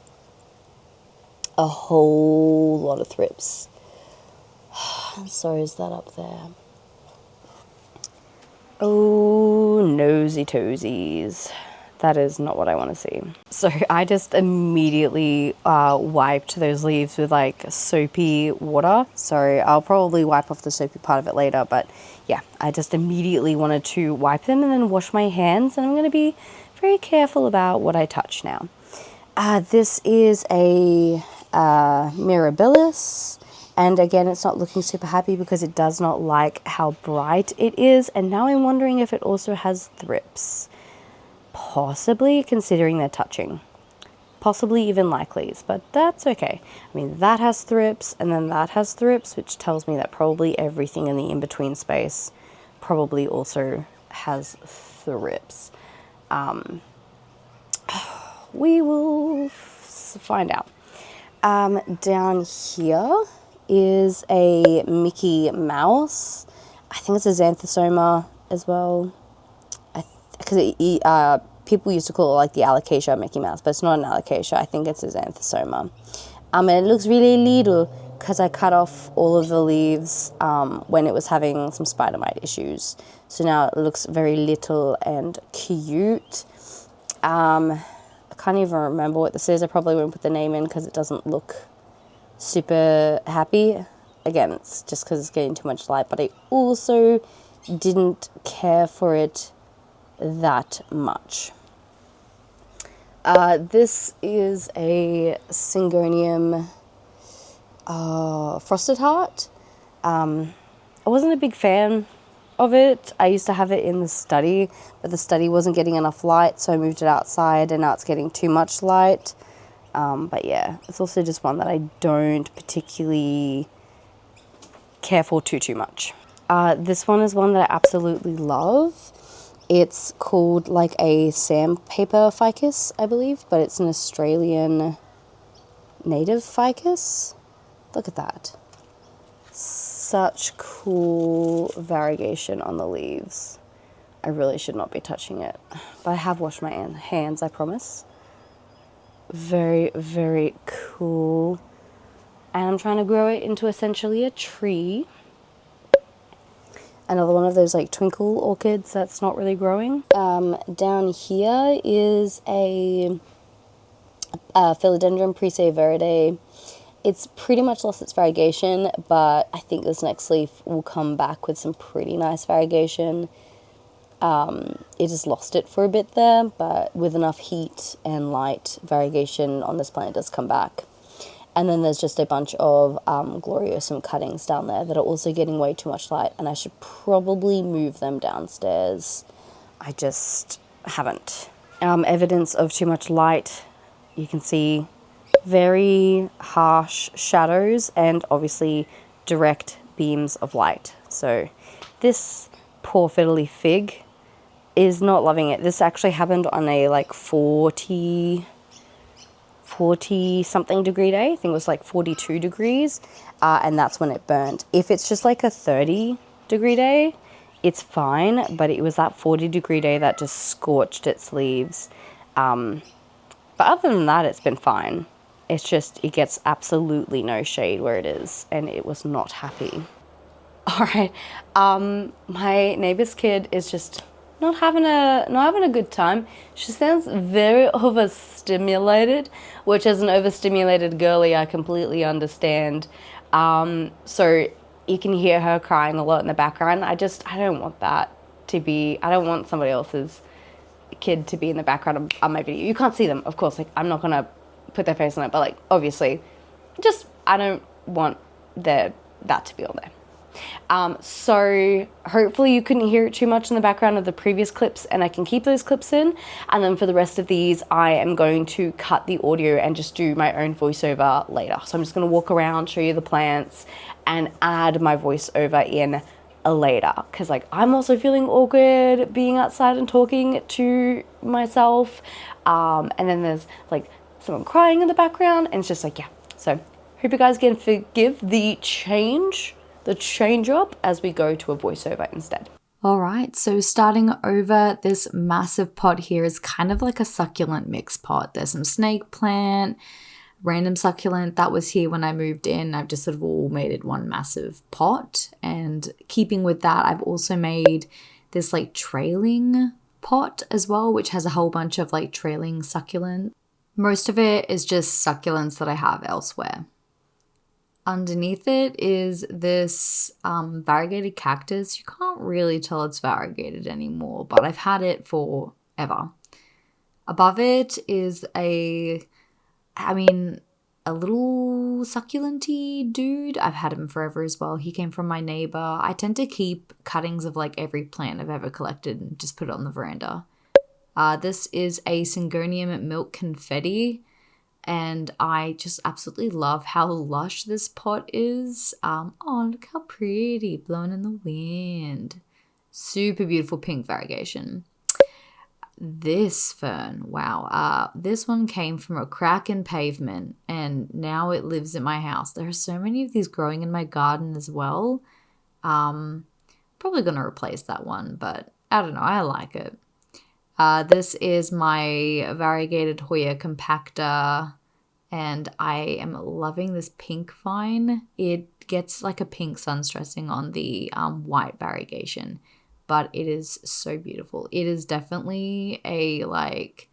S1: A whole lot of thrips. So is that up there? Oh, nosy toesies. That is not what I want to see. So I just immediately wiped those leaves with like soapy water. So I'll probably wipe off the soapy part of it later. But yeah, I just immediately wanted to wipe them and then wash my hands. And I'm going to be very careful about what I touch now. This is a Mirabilis. And again, it's not looking super happy because it does not like how bright it is. And now I'm wondering if it also has thrips. Possibly, considering they're touching. Possibly even likelies, but that's okay. I mean, that has thrips, and then that has thrips, which tells me that probably everything in the in-between space probably also has thrips. We will find out. Down here is a Mickey Mouse. I think it's a Xanthosoma as well. Because people used to call it like the alocasia Mickey Mouse, but it's not an alocasia. I think it's a xanthosoma. And it looks really little because I cut off all of the leaves when it was having some spider mite issues. So now it looks very little and cute. I can't even remember what this is. I probably won't put the name in because it doesn't look super happy. Again, it's just because it's getting too much light, but I also didn't care for it that much. This is a Syngonium Frosted Heart. I wasn't a big fan of it. I used to have it in the study, but the study wasn't getting enough light, so I moved it outside, and now it's getting too much light. But yeah, it's also just one that I don't particularly care for too much. This one is one that I absolutely love. It's called like a sandpaper ficus, I believe, but it's an Australian native ficus. Look at that. Such cool variegation on the leaves. I really should not be touching it, but I have washed my hands, I promise. Very, very cool. and I'm trying to grow it into essentially a tree. Another one of those like twinkle orchids that's not really growing. Down here is a Philodendron Prisea Verde. It's pretty much lost its variegation, but I think this next leaf will come back with some pretty nice variegation. It just lost it for a bit there, but with enough heat and light, variegation on this plant does come back. And then there's just a bunch of Gloriosum cuttings down there that are also getting way too much light, and I should probably move them downstairs. I just haven't. Evidence of too much light. You can see very harsh shadows and obviously direct beams of light. So this poor fiddly fig is not loving it. This actually happened on a like 40 something degree day. I think it was like 42 degrees, and that's when it burnt. If it's just like a 30 degree day, it's fine, but it was that 40 degree day that just scorched its leaves. But other than that, it's been fine. It's just, it gets absolutely no shade where it is, and it was not happy. All right, my neighbor's kid is just not having a good time. She sounds very overstimulated, which as an overstimulated girly, I completely understand. So you can hear her crying a lot in the background. I don't want that to be, I don't want somebody else's kid to be in the background of my video. You can't see them, of course, like I'm not gonna put their face on it, but like obviously just I don't want that to be on there. So hopefully you couldn't hear it too much in the background of the previous clips, and I can keep those clips in, and then for the rest of these I am going to cut the audio and just do my own voiceover later. So I'm just going to walk around, show you the plants, and add my voiceover in later, because like I'm also feeling awkward being outside and talking to myself, and then there's like someone crying in the background, and it's just like, yeah. So hope you guys can forgive the change up as we go to a voiceover instead.
S2: All right, so starting over, this massive pot here is kind of like a succulent mix pot. There's some snake plant, random succulent that was here when I moved in. I've just sort of all made it one massive pot, and keeping with that, I've also made this like trailing pot as well, which has a whole bunch of like trailing succulent. Most of it is just succulents that I have elsewhere. Underneath it is this variegated cactus. You can't really tell it's variegated anymore, but I've had it forever. Above it is a little succulent-y dude. I've had him forever as well. He came from my neighbor. I tend to keep cuttings of like every plant I've ever collected and just put it on the veranda. This is a Syngonium milk confetti, and I just absolutely love how lush this pot is. Oh, look how pretty, blowing in the wind. Super beautiful pink variegation. This fern, wow. This one came from a crack in pavement, and now it lives in my house. There are so many of these growing in my garden as well. Probably going to replace that one, but I don't know, I like it. This is my variegated Hoya compacta, and I am loving this pink vine. It gets like a pink sunstressing on the white variegation, but it is so beautiful. It is definitely a like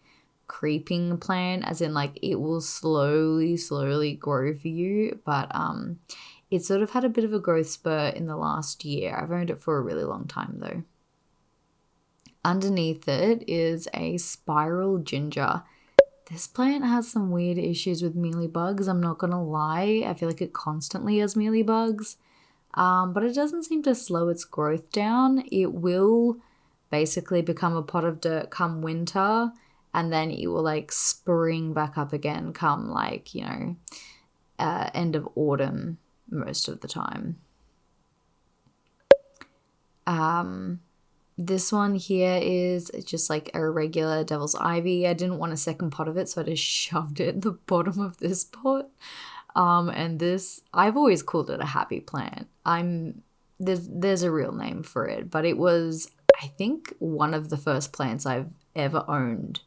S2: creeping plant, as in like it will slowly grow for you, but it sort of had a bit of a growth spurt in the last year. I've owned it for a really long time though. Underneath it is a spiral ginger. This plant has some weird issues with mealybugs, I'm not gonna lie. I feel like it constantly has mealybugs, but it doesn't seem to slow its growth down. It will basically become a pot of dirt come winter, and then it will like spring back up again come like, you know, end of autumn most of the time. This one here is just like a regular devil's ivy. I didn't want a second pot of it, so I just shoved it in the bottom of this pot. And this, I've always called it a happy plant. There's a real name for it, but it was, I think, one of the first plants I've ever owned.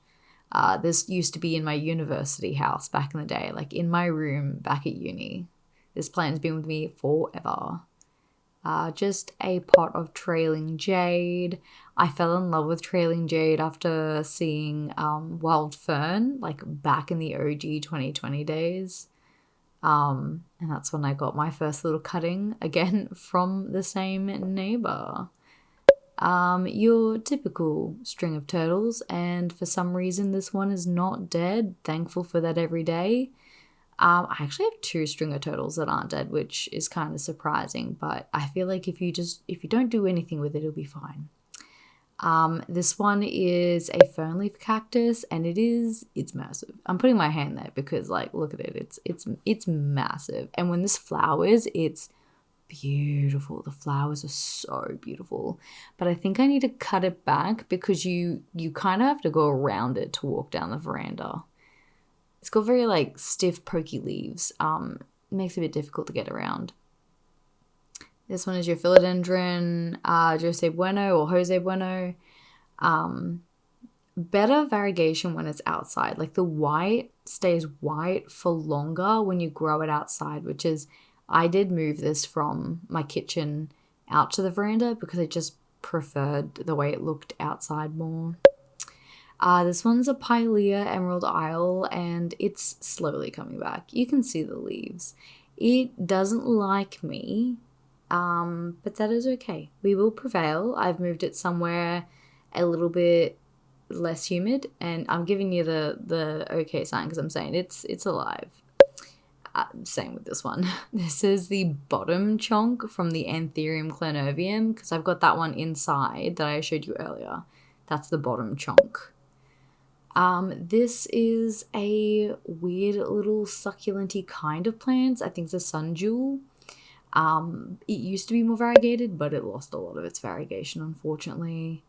S2: This used to be in my university house back in the day, like in my room back at uni. This plant's been with me forever. Just a pot of trailing jade. I fell in love with trailing jade after seeing wild fern, like back in the OG 2020 days. And that's when I got my first little cutting, again, from the same neighbor. Your typical string of turtles, and for some reason this one is not dead. Thankful for that every day. I actually have 2 string of turtles that aren't dead, which is kind of surprising, but I feel like if you don't do anything with it, it'll be fine. This one is a fern leaf cactus, and it's massive. I'm putting my hand there because, like, look at it. It's massive. And when this flowers, it's beautiful. The flowers are so beautiful. But I think I need to cut it back because you kind of have to go around it to walk down the veranda. It's got very, like, stiff, pokey leaves. It makes it a bit difficult to get around. This one is your philodendron, Jose Bueno or Jose Bueno. Better variegation when it's outside. Like, the white stays white for longer when you grow it outside, which is, I did move this from my kitchen out to the veranda because I just preferred the way it looked outside more. This one's a Pilea Emerald Isle, and it's slowly coming back. You can see the leaves. It doesn't like me, but that is okay. We will prevail. I've moved it somewhere a little bit less humid, and I'm giving you the okay sign because I'm saying it's alive. Same with this one. This is the bottom chunk from the Anthurium Clernovium because I've got that one inside that I showed you earlier. That's the bottom chunk. This is a weird little succulent-y kind of plant. I think it's a sun jewel. It used to be more variegated, but it lost a lot of its variegation, unfortunately.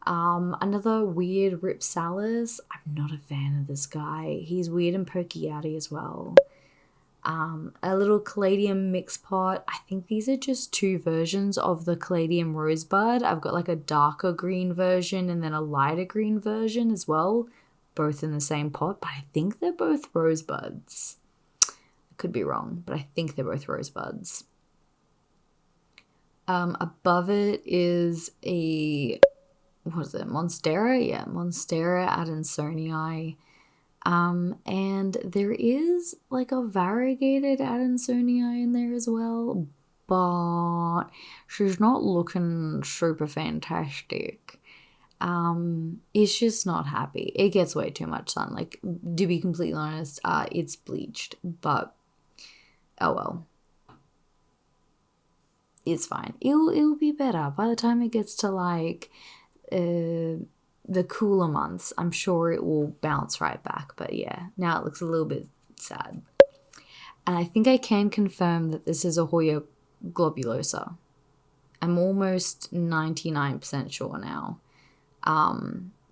S2: Another weird Ripsalis. I'm not a fan of this guy. He's weird and pokey-outy as well. A little Caladium mix pot. I think these are just 2 versions of the Caladium rosebud. I've got like a darker green version and then a lighter green version as well. Both in the same pot, but I think they're both rosebuds. I could be wrong, but I think they're both rosebuds. Above it is Monstera? Yeah, Monstera adansonii. And there is like a variegated adansonii in there as well, but she's not looking super fantastic. It's just not happy. It gets way too much sun. Like, to be completely honest, it's bleached, but oh well. It's fine. It'll be better by the time it gets to like the cooler months. I'm sure it will bounce right back. But yeah, now it looks a little bit sad. And I think I can confirm that this is a Hoya globulosa. I'm almost 99% sure now.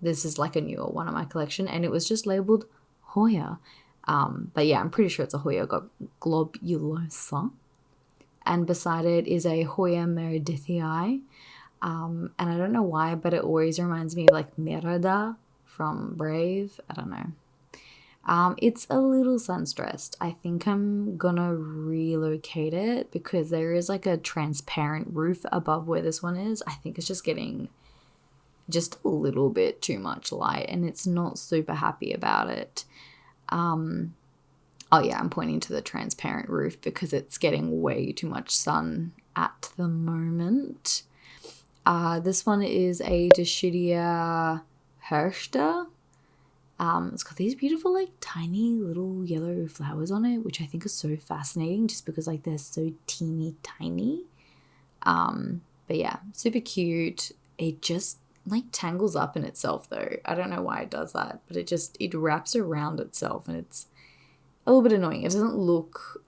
S2: This is like a newer one in my collection, and it was just labeled Hoya. But yeah, I'm pretty sure it's a Hoya globulosa. And beside it is a Hoya meredithii. And I don't know why, but it always reminds me of like Merida from Brave. I don't know. It's a little sun-stressed. I think I'm gonna relocate it because there is like a transparent roof above where this one is. I think it's just getting just a little bit too much light, and it's not super happy about it. Oh yeah, I'm pointing to the transparent roof because it's getting way too much sun at the moment. This one is a Dischidia hirschta. It's got these beautiful, like, tiny little yellow flowers on it, which I think is so fascinating just because, like, they're so teeny tiny. But yeah, super cute. It just, like, tangles up in itself, though. I don't know why it does that, but it wraps around itself, and it's a little bit annoying. It doesn't look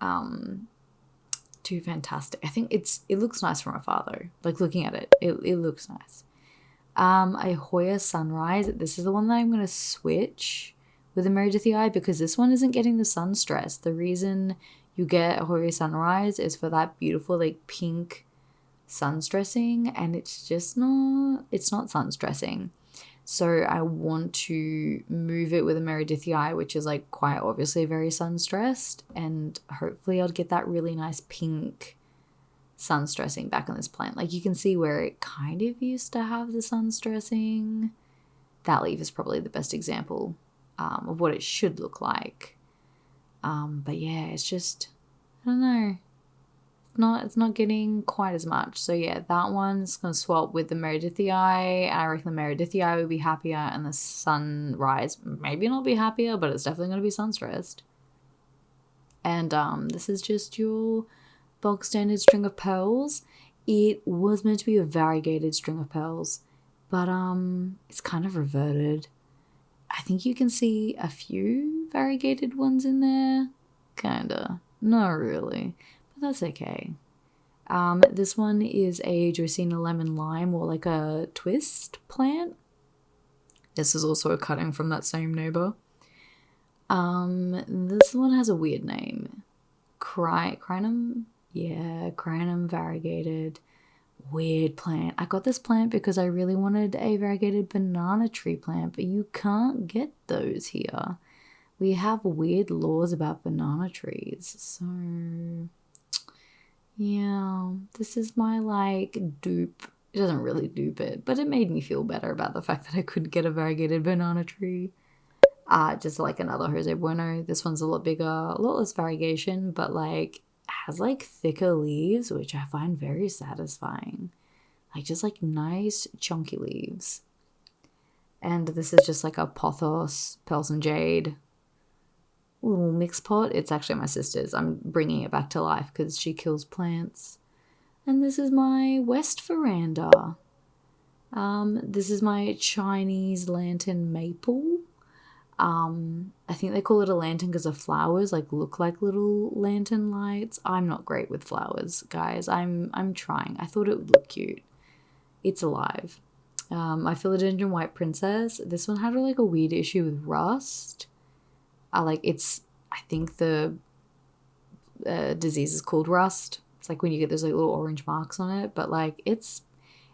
S2: too fantastic. I think it looks nice from afar, though. Like, looking at it, it looks nice. A Hoya Sunrise. This is the one that I'm going to switch with a meredithii because this one isn't getting the sun stress. The reason you get a Hoya Sunrise is for that beautiful, like, pink sun stressing, and it's not sun stressing. So I want to move it with a Meredithii, which is like quite obviously very sun stressed, and hopefully I'll get that really nice pink sun stressing back on this plant. Like you can see where it kind of used to have the sun stressing. That leaf is probably the best example of what it should look like. But yeah, it's just, I don't know. It's not getting quite as much. So yeah, that one's going to swap with the Meredithii. I reckon the Meredithii will be happier and the Sunrise maybe not be happier, but it's definitely going to be sun stressed. And this is just your bog standard string of pearls. It was meant to be a variegated string of pearls, but it's kind of reverted. I think you can see a few variegated ones in there. Kinda. Not really. But that's okay. This one is a Dracaena lemon lime, or like a twist plant. This is also a cutting from that same neighbor. This one has a weird name. Crinum? Yeah, Crinum variegated. Weird plant. I got this plant because I really wanted a variegated banana tree plant, but you can't get those here. We have weird laws about banana trees. So, yeah, this is my like dupe. It doesn't really dupe it, but it made me feel better about the fact that I couldn't get a variegated banana tree. Just like another Jose Bueno. This one's a lot bigger, a lot less variegation, but like has like thicker leaves, which I find very satisfying. Like just like nice chunky leaves. And this is just like a pothos, pearls and jade little mix pot. It's actually my sister's. I'm bringing it back to life because she kills plants. And this is my west veranda. This is my Chinese lantern maple. I think they call it a lantern because the flowers like look like little lantern lights. I'm not great with flowers, guys. I'm trying. I thought it would look cute. It's alive. My philodendron white princess. This one had like a weird issue with rust. I think the disease is called rust. It's like when you get those like little orange marks on it, but like it's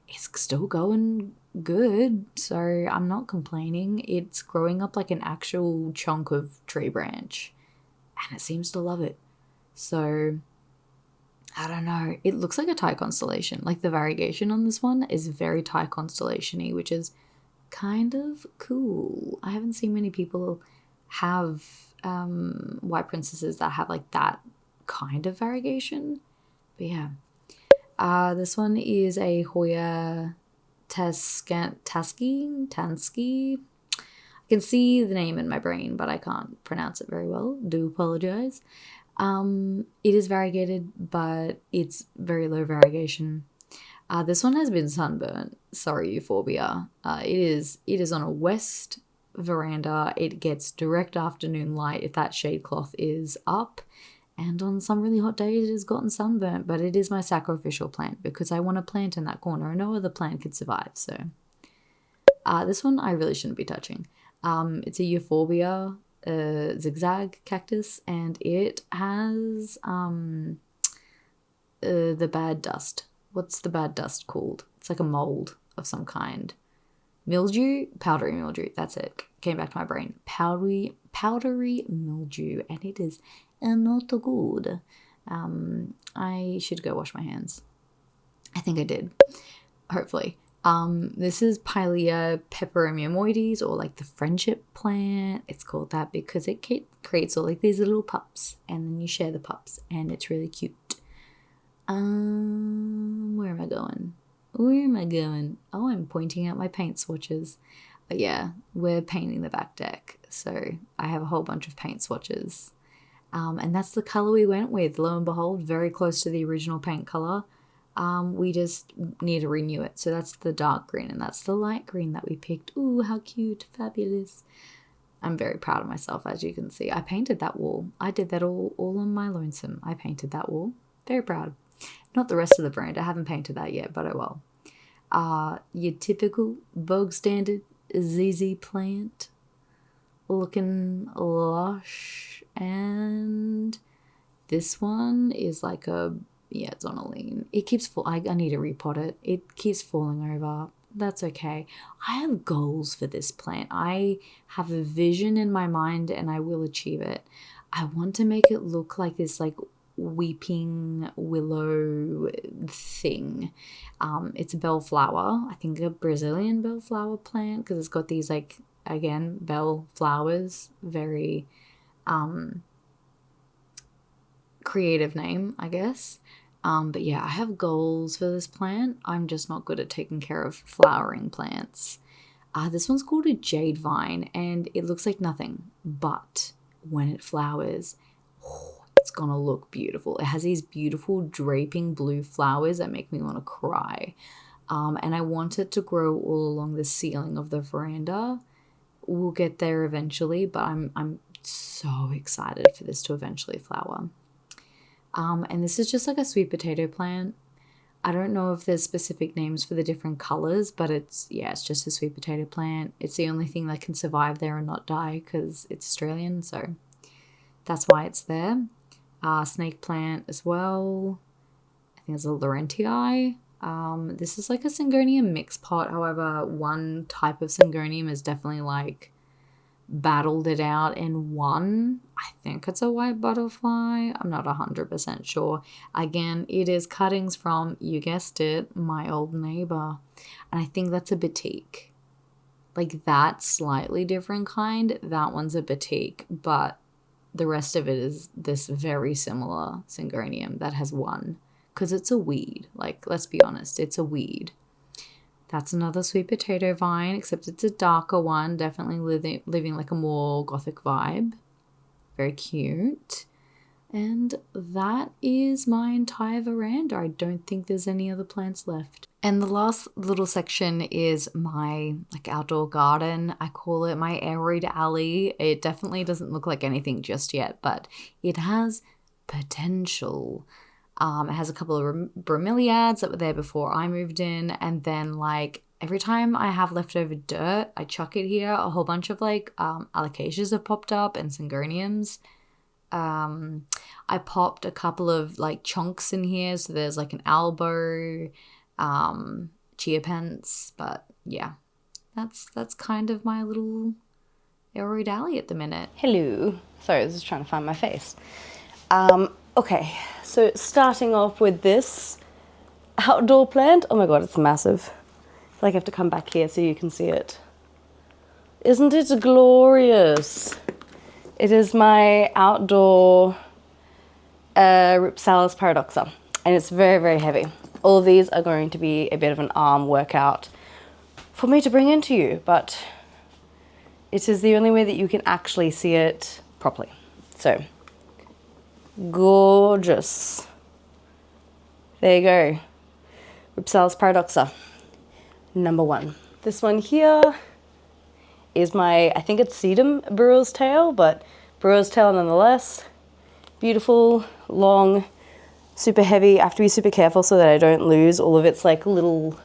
S2: still going good, so I'm not complaining. It's growing up like an actual chunk of tree branch, and it seems to love it. So I don't know. It looks like a Thai constellation. Like the variegation on this one is very Thai constellation-y, which is kind of cool. I haven't seen many people have white princesses that have like that kind of variegation. But yeah. This one is a Hoya Tansky. I can see the name in my brain, but I can't pronounce it very well. Do apologize. It is variegated, but it's very low variegation. This one has been sunburnt. Sorry, Euphorbia. It is on a west veranda. It gets direct afternoon light if that shade cloth is up. And on some really hot days, it has gotten sunburnt, but it is my sacrificial plant because I want a plant in that corner and no other plant could survive. So this one I really shouldn't be touching. It's a Euphorbia zigzag cactus, and it has the bad dust. What's the bad dust called? It's like a mold of some kind. Mildew? Powdery mildew. That's it. Came back to my brain. Powdery mildew, and it is not good. I should go wash my hands. I think I did. Hopefully. This is Pilea peperomoides, or like the friendship plant. It's called that because it creates all like these little pups, and then you share the pups, and it's really cute. Where am I going? Oh, I'm pointing out my paint swatches. But yeah, we're painting the back deck, so I have a whole bunch of paint swatches. And that's the color we went with. Lo and behold, very close to the original paint color. We just need to renew it. So that's the dark green, and that's the light green that we picked. Ooh, how cute. Fabulous. I'm very proud of myself, as you can see. I painted that wall. I did that all on my lonesome. I painted that wall. Very proud. Not the rest of the brand. I haven't painted that yet, but oh well. Your typical bog standard ZZ plant. Looking lush. And this one is like it's on a lean. It keeps I need to repot it. It keeps falling over. that's okay. I have goals for this plant. I have a vision in my mind and I will achieve it. I want to make it look like this like weeping willow thing. It's a bellflower. I think a Brazilian bellflower plant because it's got these like, again, bell flowers. Very creative name, I guess. But yeah, I have goals for this plant. I'm just not good at taking care of flowering plants. This one's called a jade vine and it looks like nothing, but when it flowers, it's gonna look beautiful. It has these beautiful draping blue flowers that make me want to cry. And I want it to grow all along the ceiling of the veranda. We'll get there eventually, but I'm so excited for this to eventually flower. And this is just like a sweet potato plant. I don't know if there's specific names for the different colors, but it's just a sweet potato plant. It's the only thing that can survive there and not die because it's Australian, so that's why it's there. Snake plant as well. I think it's a Laurentii. This is like a Syngonium mixed pot. However, one type of Syngonium is definitely like battled it out and won. I think it's a white butterfly. I'm not 100% sure. Again, it is cuttings from, you guessed it, my old neighbor. And I think that's a batik. Like that slightly different kind, that one's a batik. But the rest of it is this very similar Syngonium that has won. Because it's a weed. Like, let's be honest, it's a weed. That's another sweet potato vine, except it's a darker one, definitely living like a more gothic vibe. Very cute. And that is my entire veranda. I don't think there's any other plants left. And the last little section is my like outdoor garden. I call it my Aroid alley. It definitely doesn't look like anything just yet, but it has potential. It has a couple of bromeliads that were there before I moved in. And then like every time I have leftover dirt, I chuck it here. A whole bunch of like alocasias have popped up and Syngoniums. I popped a couple of like chunks in here. So there's like an albo, chia pence. But yeah, that's kind of my little Aroid alley at the minute.
S1: Hello. Sorry, I was just trying to find my face. Okay, so starting off with this outdoor plant. Oh my god, it's massive. I feel like I have to come back here so you can see it. Isn't it glorious? It is my outdoor Ripsalis paradoxa, and it's very, very heavy. All of these are going to be a bit of an arm workout for me to bring into you, but it is the only way that you can actually see it properly. So, gorgeous. There you go. Ripsalis paradoxa, number 1. This one here is my, I think it's sedum burrow's tail, but burrow's tail nonetheless. Beautiful, long, super heavy. I have to be super careful so that I don't lose all of its like little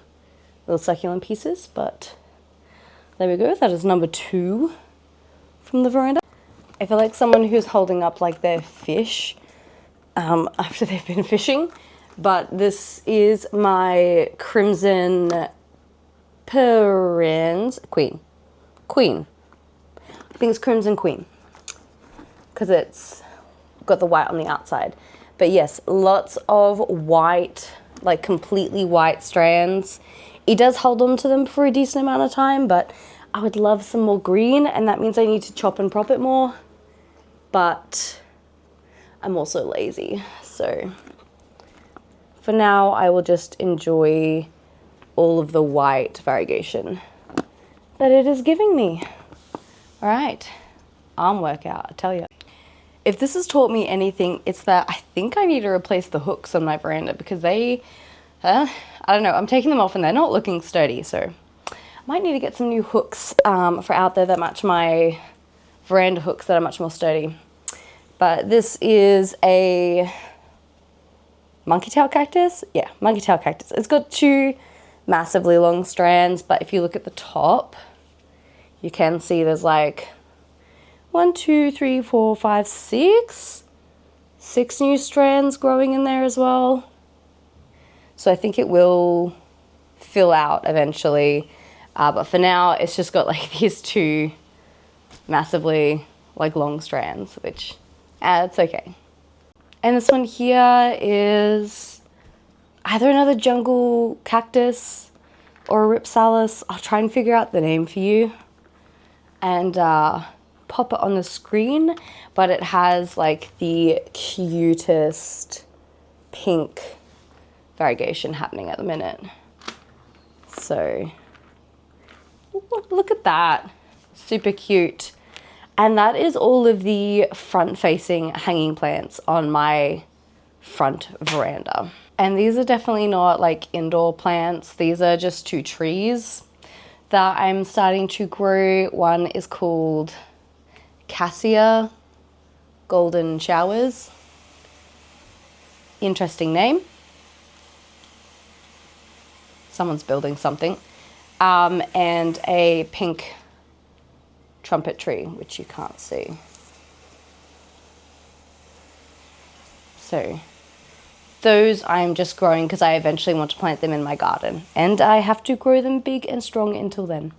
S1: succulent pieces, but there we go. That is number 2 from the veranda. I feel like someone who's holding up like their fish after they've been fishing, but this is my crimson Perrins queen. I think it's crimson queen because it's got the white on the outside. But yes, lots of white, like completely white strands. It does hold on to them for a decent amount of time, but I would love some more green, and that means I need to chop and prop it more. But I'm also lazy, so for now I will just enjoy all of the white variegation that it is giving me. All right, arm workout, I tell you. If this has taught me anything, it's that I think I need to replace the hooks on my veranda because they, I don't know, I'm taking them off and they're not looking sturdy, so I might need to get some new hooks for out there that match my veranda hooks that are much more sturdy. But this is a monkey tail cactus. Yeah, monkey tail cactus. It's got 2 massively long strands, but if you look at the top, you can see there's like 1, 2, 3, 4, 5, 6 new strands growing in there as well. So I think it will fill out eventually. But for now, it's just got like these two massively like long strands, which it's okay. And this one here is either another jungle cactus or a ripsalis. I'll try and figure out the name for you and pop it on the screen, but it has like the cutest pink variegation happening at the minute. So look at that, super cute. And that is all of the front facing hanging plants on my front veranda. And these are definitely not like indoor plants. These are just two trees that I'm starting to grow. One is called Cassia Golden Showers. Interesting name. Someone's building something. And a pink trumpet tree, which you can't see. So those I'm just growing because I eventually want to plant them in my garden, and I have to grow them big and strong until then.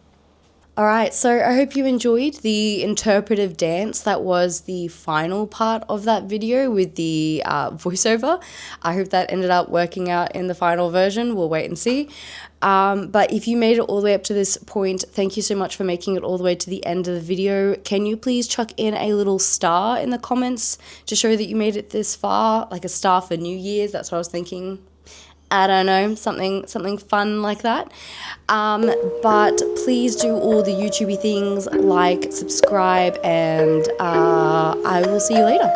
S1: All right, so I hope you enjoyed the interpretive dance that was the final part of that video with the voiceover. I hope that ended up working out in the final version. We'll wait and see. But if you made it all the way up to this point, thank you so much for making it all the way to the end of the video. Can you please chuck in a little star in the comments to show that you made it this far? Like a star for New Year's, that's what I was thinking. I don't know, something fun like that. But please do all the YouTubey things, like, subscribe, and I will see you later.